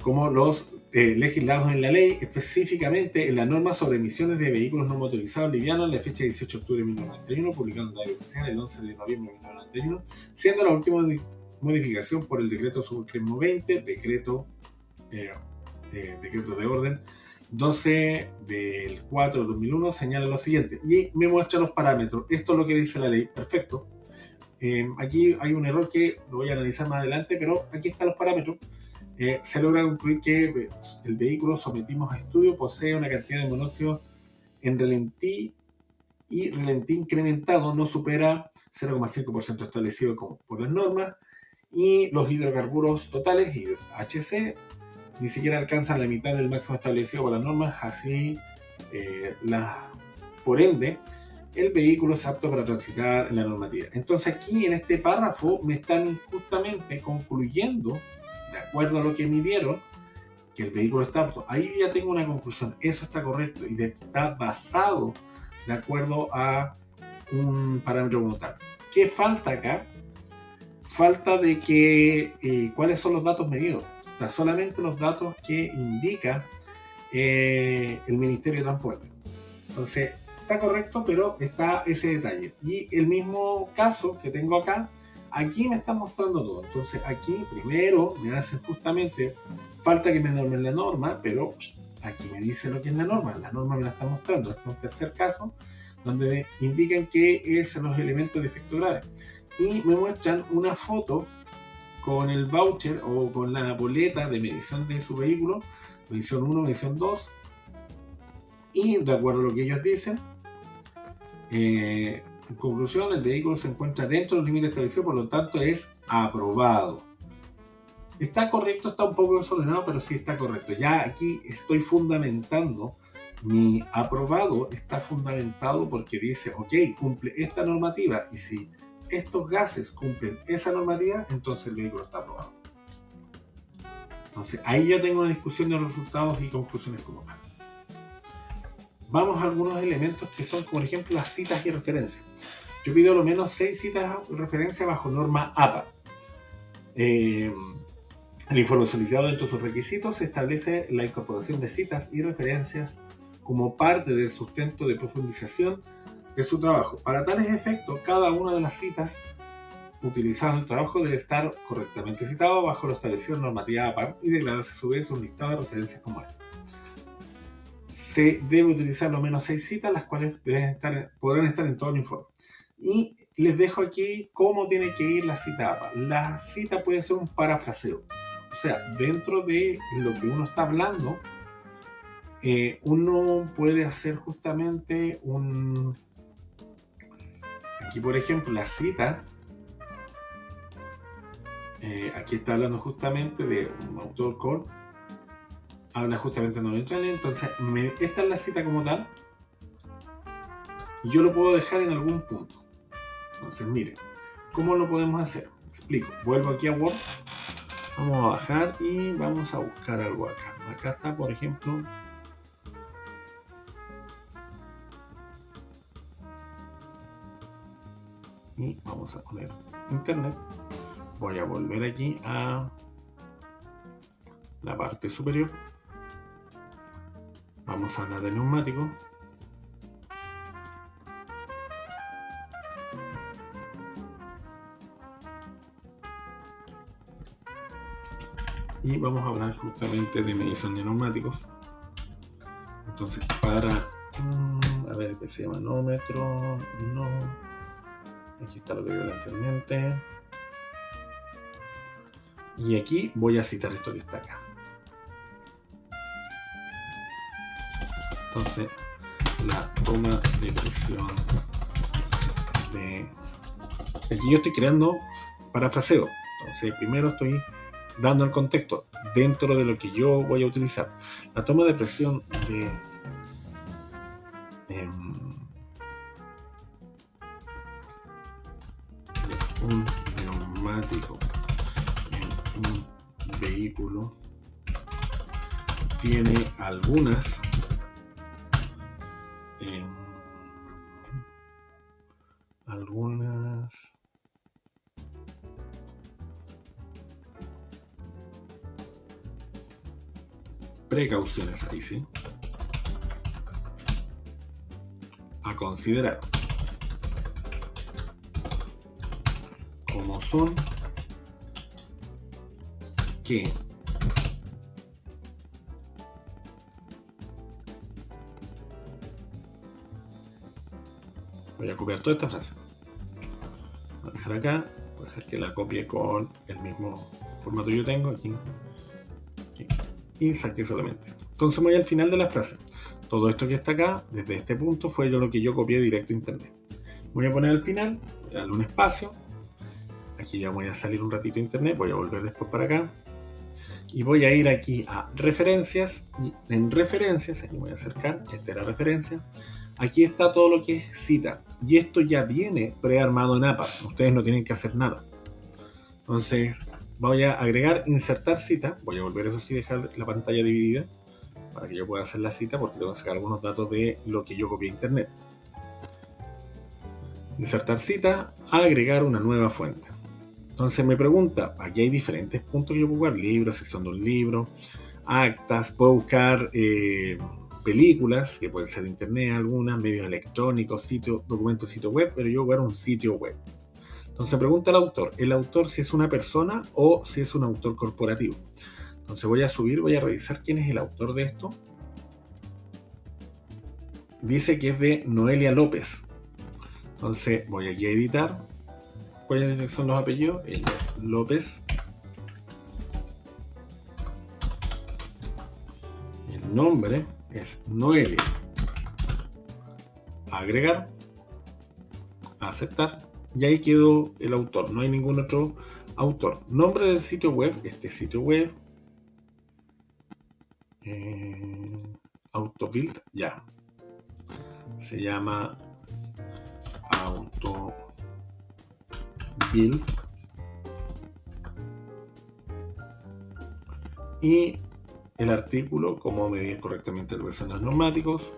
como los legislados en la ley, específicamente en la norma sobre emisiones de vehículos no motorizados livianos, en la fecha 18 de octubre de 1991, publicado en la Diario Oficial el 11 de noviembre de 1991, siendo la última modificación por el decreto Supremo 20, decreto de orden 12 del 4 de 2001, señala lo siguiente, y me muestra los parámetros. Esto es lo que dice la ley, perfecto. Aquí hay un error que lo voy a analizar más adelante, pero aquí están los parámetros. Se logra concluir que el vehículo sometimos a estudio posee una cantidad de monóxido en relentí y relentí incrementado no supera 0,5% establecido por las normas, y los hidrocarburos totales, HC, ni siquiera alcanzan la mitad del máximo establecido por las normas, así por ende el vehículo es apto para transitar en la normativa. Entonces aquí en este párrafo me están justamente concluyendo, de acuerdo a lo que midieron, que el vehículo está apto. Ahí ya tengo una conclusión, eso está correcto y está basado de acuerdo a un parámetro como tal. ¿Qué falta acá? Falta de que cuáles son los datos medidos. Está solamente los datos que indica el Ministerio de Transporte. Entonces, está correcto, pero está ese detalle. Y el mismo caso que tengo acá, aquí me está mostrando todo. Entonces, aquí primero me hacen justamente, falta que me normen la norma, pero aquí me dice lo que es la norma. La norma me la está mostrando. Este es un tercer caso, donde indican que son los elementos de efecto grave. Y me muestran una foto con el voucher o con la boleta de medición de su vehículo, medición 1, medición 2, y de acuerdo a lo que ellos dicen, en conclusión, el vehículo se encuentra dentro del límite establecido, por lo tanto es aprobado. ¿Está correcto? Está un poco desordenado, pero sí está correcto. Ya aquí estoy fundamentando, mi aprobado está fundamentado porque dice, ok, cumple esta normativa, y si estos gases cumplen esa normativa, entonces el vehículo está aprobado. Entonces ahí ya tengo una discusión de resultados y conclusiones como tal. Vamos a algunos elementos que son, por ejemplo, las citas y referencias. Yo pido lo menos 6 citas de referencia bajo norma APA. El informe solicitado dentro de sus requisitos establece la incorporación de citas y referencias como parte del sustento de profundización de su trabajo. Para tales efectos, cada una de las citas utilizadas en el trabajo debe estar correctamente citado bajo lo establecido en normativa APA y declararse a su vez un listado de referencias como este. Se debe utilizar lo menos 6 citas, las cuales podrán estar en todo el informe. Y les dejo aquí cómo tiene que ir la cita APA. La cita puede ser un parafraseo. O sea, dentro de lo que uno está hablando, uno puede hacer justamente un... Aquí, por ejemplo, la cita... aquí está hablando justamente de un autor con... Habla justamente de neutral, entonces esta es la cita como tal. Y yo lo puedo dejar en algún punto. Entonces, miren, ¿cómo lo podemos hacer? Explico. Vuelvo aquí a Word. Vamos a bajar y vamos a buscar algo acá. Acá está, por ejemplo, y vamos a poner internet. Voy a volver aquí a la parte superior. Vamos a hablar de neumático. Y vamos a hablar justamente de medición de neumáticos. Entonces, para... a ver, ¿qué se llama? Manómetro. No. Aquí está lo que veo anteriormente. Y aquí voy a citar esto que está acá. Entonces, la toma de presión de... Aquí yo estoy creando parafraseo. Entonces, primero estoy dando el contexto dentro de lo que yo voy a utilizar. La toma de presión de un neumático en un vehículo tiene algunas precauciones, ahí sí, a considerar, como son que voy a copiar toda esta frase, voy a dejar acá, voy a dejar que la copie con el mismo formato que yo tengo aquí, y saqué solamente. Entonces voy al final de la frase. Todo esto que está acá, desde este punto, fue lo que yo copié directo a internet. Voy a poner al final, voy a darle un espacio. Aquí ya voy a salir un ratito a internet, voy a volver después para acá. Y voy a ir aquí a referencias. Y en referencias, aquí voy a acercar, esta era referencia. Aquí está todo lo que es cita. Y esto ya viene prearmado en APA. Ustedes no tienen que hacer nada. Entonces, voy a agregar, insertar cita. Voy a volver, eso sí, dejar la pantalla dividida para que yo pueda hacer la cita, porque tengo que sacar algunos datos de lo que yo copié a internet. Insertar cita, agregar una nueva fuente. Entonces me pregunta, aquí hay diferentes puntos que yo puedo buscar: libros, sección de un libro, actas, puedo buscar películas, que pueden ser de internet algunas, medios electrónicos, sitios, documentos, sitio web, pero yo voy a buscar un sitio web. Entonces pregunta al autor, el autor si es una persona o si es un autor corporativo. Entonces voy a subir, voy a revisar quién es el autor de esto. Dice que es de Noelia López. Entonces voy aquí a editar. ¿Cuáles son los apellidos? Ella es López. El nombre es Noelia. Agregar. Aceptar. Y ahí quedó el autor. No hay ningún otro autor. Nombre del sitio web. Este sitio web. Autobuild. Ya. Se llama Autobuild. Y el artículo, cómo medir correctamente la presión de los neumáticos.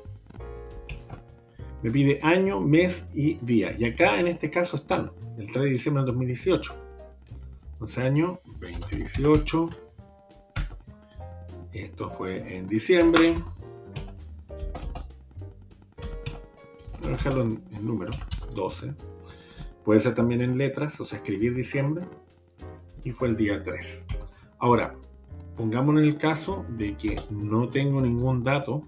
Me pide año, mes y día. Y acá en este caso están, el 3 de diciembre de 2018. Entonces año 2018. Esto fue en diciembre. Voy a dejarlo en número, 12. Puede ser también en letras, o sea, escribir diciembre. Y fue el día 3. Ahora, pongámonos en el caso de que no tengo ningún dato.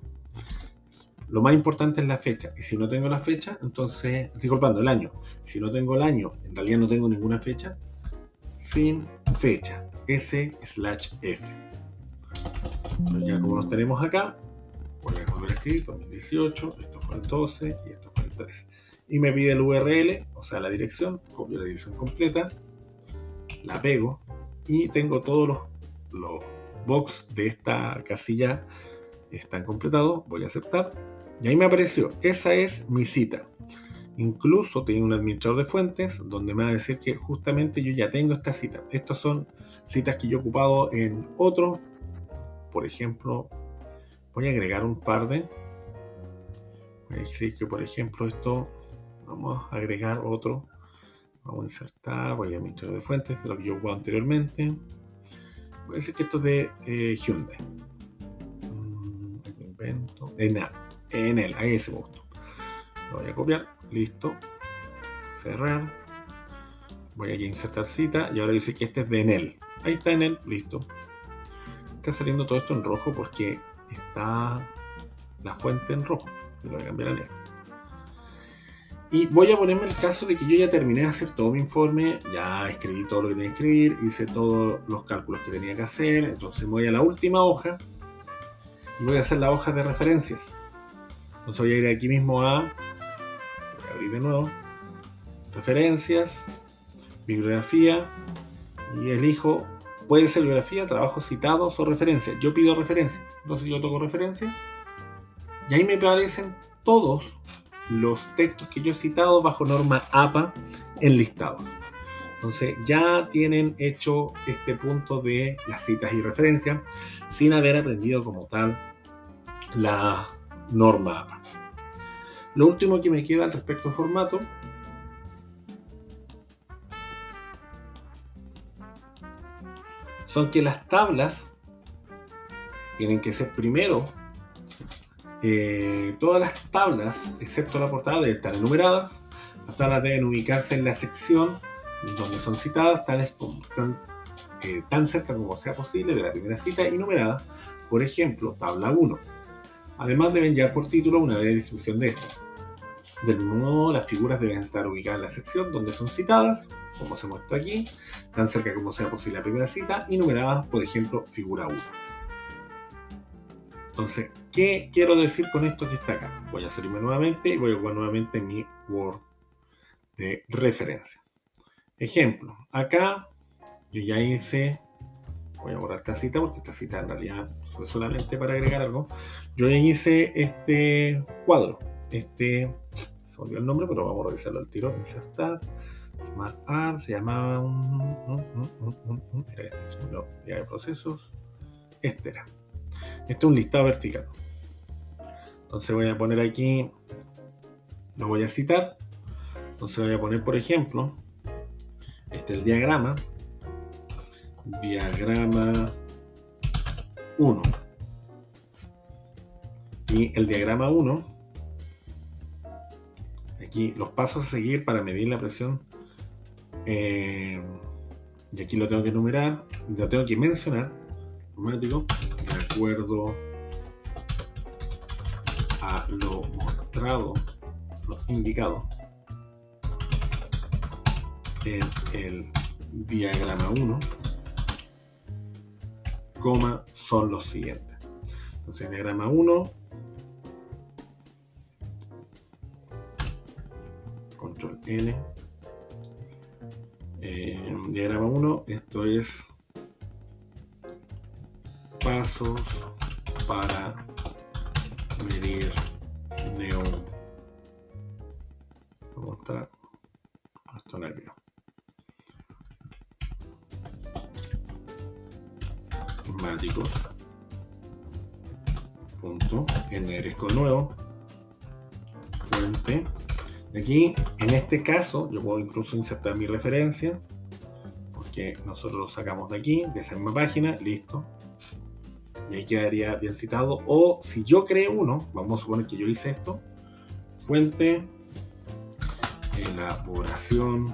Lo más importante es la fecha. Y si no tengo la fecha, entonces, disculpando, el año. Si no tengo el año, en realidad no tengo ninguna fecha. Sin fecha. S/F. Entonces ya como nos tenemos acá, voy a volver a escribir 2018, esto fue el 12 y esto fue el 3. Y me pide el URL, o sea la dirección, copio la dirección completa, la pego y tengo todos los box de esta casilla están completados, voy a aceptar y ahí me apareció, esa es mi cita. Incluso tengo un administrador de fuentes donde me va a decir que justamente yo ya tengo esta cita. Estas son citas que yo he ocupado en otros. Por ejemplo, voy a agregar un par de. Voy a decir que, por ejemplo, esto, vamos a agregar otro. Vamos a insertar, voy a administrador de fuentes, de lo que yo he ocupado anteriormente. Voy a decir que esto es de Hyundai. Invento. Enel, ahí ese me gustó. Lo voy a copiar, listo. Cerrar. Voy aquí a insertar cita y ahora dice que este es de Enel. Ahí está Enel, listo. Está saliendo todo esto en rojo porque está la fuente en rojo. Y lo voy a cambiar a negro. Y voy a ponerme el caso de que yo ya terminé de hacer todo mi informe, ya escribí todo lo que tenía que escribir, hice todos los cálculos que tenía que hacer, entonces voy a la última hoja y voy a hacer la hoja de referencias. Entonces voy a ir aquí mismo voy a abrir de nuevo, referencias, bibliografía, y elijo, puede ser bibliografía, trabajos citados o referencias. Yo pido referencias, entonces yo toco referencias y ahí me aparecen todos los textos que yo he citado bajo norma APA enlistados. Entonces ya tienen hecho este punto de las citas y referencias sin haber aprendido como tal la norma APA. Lo último que me queda al respecto del formato son que las tablas tienen que ser primero, todas las tablas, excepto la portada, deben estar enumeradas. Las tablas deben ubicarse en la sección donde son citadas, tan cerca como sea posible de la primera cita y numerada. Por ejemplo, tabla 1. Además deben llevar por título una breve descripción de esta. Del mismo modo, las figuras deben estar ubicadas en la sección donde son citadas, como se muestra aquí, tan cerca como sea posible la primera cita y numeradas, por ejemplo, figura 1. Entonces, ¿qué quiero decir con esto que está acá? Voy a salirme nuevamente y voy a ocupar nuevamente mi Word de referencia. Ejemplo, acá yo ya hice, voy a borrar esta cita porque esta cita en realidad fue solamente para agregar algo. Yo ya hice este cuadro, se me olvidó el nombre, pero vamos a revisarlo al tiro. Insertar, Smart Art, se llamaba era este, no, ya de procesos, este era. Este es un listado vertical. Entonces voy a poner aquí, lo voy a citar. Entonces voy a poner, por ejemplo, el diagrama 1. Y el diagrama 1, aquí los pasos a seguir para medir la presión. Y aquí lo tengo que enumerar, lo tengo que mencionar, neumático, de acuerdo a lo mostrado, lo indicado en el diagrama 1, son los siguientes. Entonces, diagrama 1, control L, diagrama 1, esto es pasos para medir voy a mostrar esto nervio. Neumáticos. Punto. Enderezo nuevo. Fuente. Y aquí, en este caso, yo puedo incluso insertar mi referencia. Porque nosotros lo sacamos de aquí, de esa misma página. Listo. Y ahí quedaría bien citado. O si yo creé uno, vamos a suponer que yo hice esto. Fuente. Elaboración.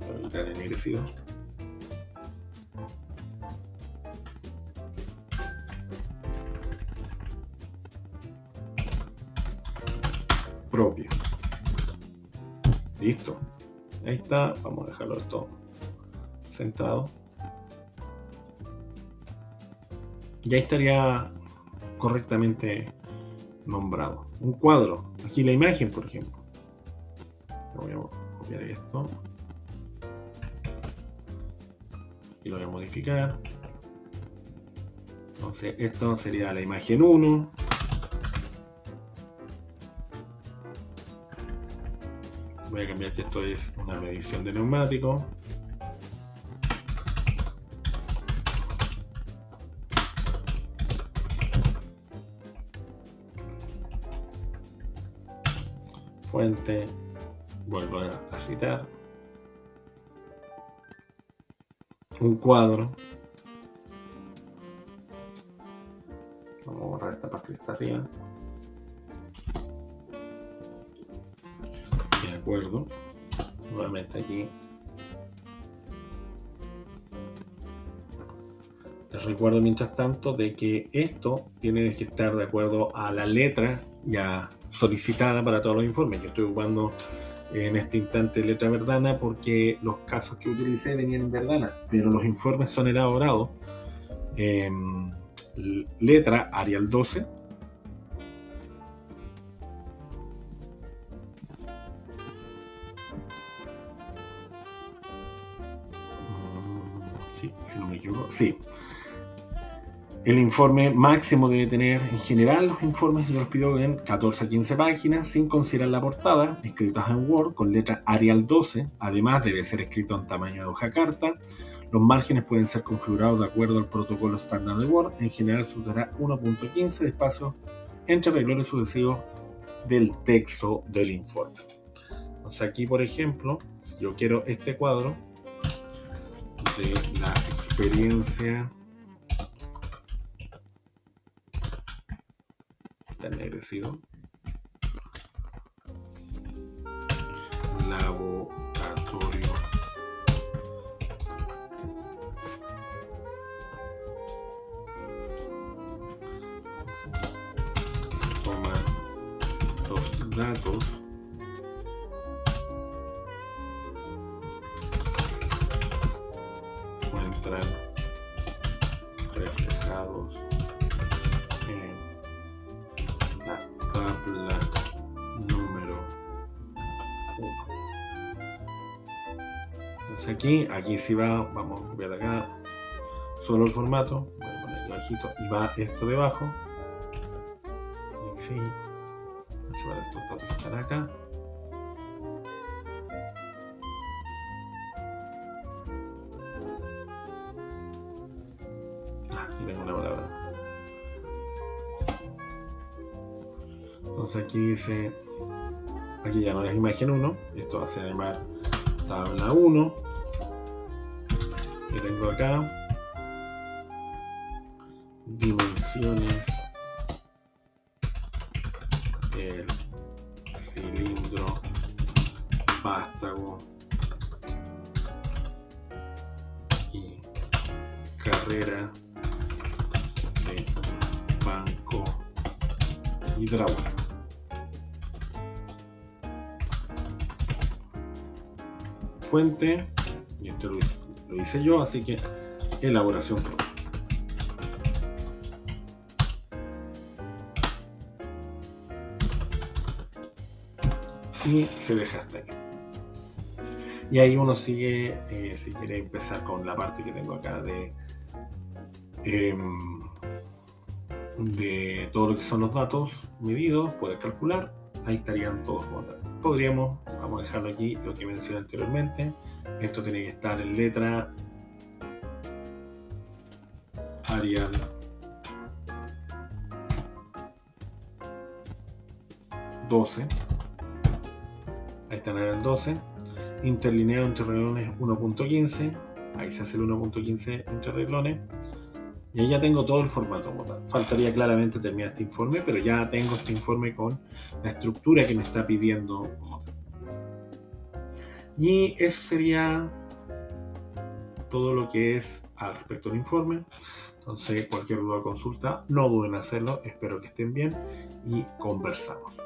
Voy a evitar el ennegrecido. Propio. Listo. Ahí está. Vamos a dejarlo esto centrado. Ya estaría correctamente nombrado. Un cuadro. Aquí la imagen, por ejemplo. Voy a copiar esto. Y lo voy a modificar. Entonces, esto sería la imagen 1. Voy a cambiar que esto es una medición de neumático. Fuente. Vuelvo a citar. un cuadro. Vamos a borrar esta parte que está arriba. De acuerdo. Nuevamente aquí. Les recuerdo mientras tanto de que esto tiene que estar de acuerdo a la letra ya solicitada para todos los informes. Yo estoy ocupando en este instante letra Verdana porque los casos que utilicé venían en Verdana, pero los informes son elaborados en letra Arial 12. Sí, si no me equivoco. Sí. El informe máximo debe tener, en general, los informes yo los pido en 14 a 15 páginas, sin considerar la portada, escritas en Word con letra Arial 12. Además, debe ser escrito en tamaño de hoja carta. Los márgenes pueden ser configurados de acuerdo al protocolo estándar de Word. En general, se usará 1.15 de espacio entre renglones sucesivos del texto del informe. Entonces, aquí, por ejemplo, si yo quiero este cuadro de la experiencia ennegrecido, laboratorio se toman los datos encuentran reflejados en la tabla número 1. Entonces aquí sí va, vamos a copiar acá solo el formato, voy a poner aquí bajito y va esto debajo. Y sí, vamos a llevar estos datos que están acá. Aquí tengo una palabra. Entonces aquí dice, aquí ya no es imagen 1, esto va a ser llamar tabla 1. Y tengo acá dimensiones del cilindro vástago y carrera de banco hidráulico. Fuente, y esto lo hice yo, así que elaboración propia. Y se deja hasta ahí. Y ahí uno sigue, si quiere empezar con la parte que tengo acá de todo lo que son los datos medidos, puede calcular. Ahí estarían todos como tal. Podríamos, vamos a dejarlo aquí, lo que mencioné anteriormente. Esto tiene que estar en letra Arial 12. Ahí está en Arial 12. Interlineado entre renglones 1.15. Ahí se hace el 1.15 entre renglones. Y ahí ya tengo todo el formato como tal. Faltaría claramente terminar este informe, pero ya tengo este informe con la estructura que me está pidiendo como tal. Y eso sería todo lo que es al respecto del informe. Entonces, cualquier duda o consulta, no duden en hacerlo. Espero que estén bien y conversamos.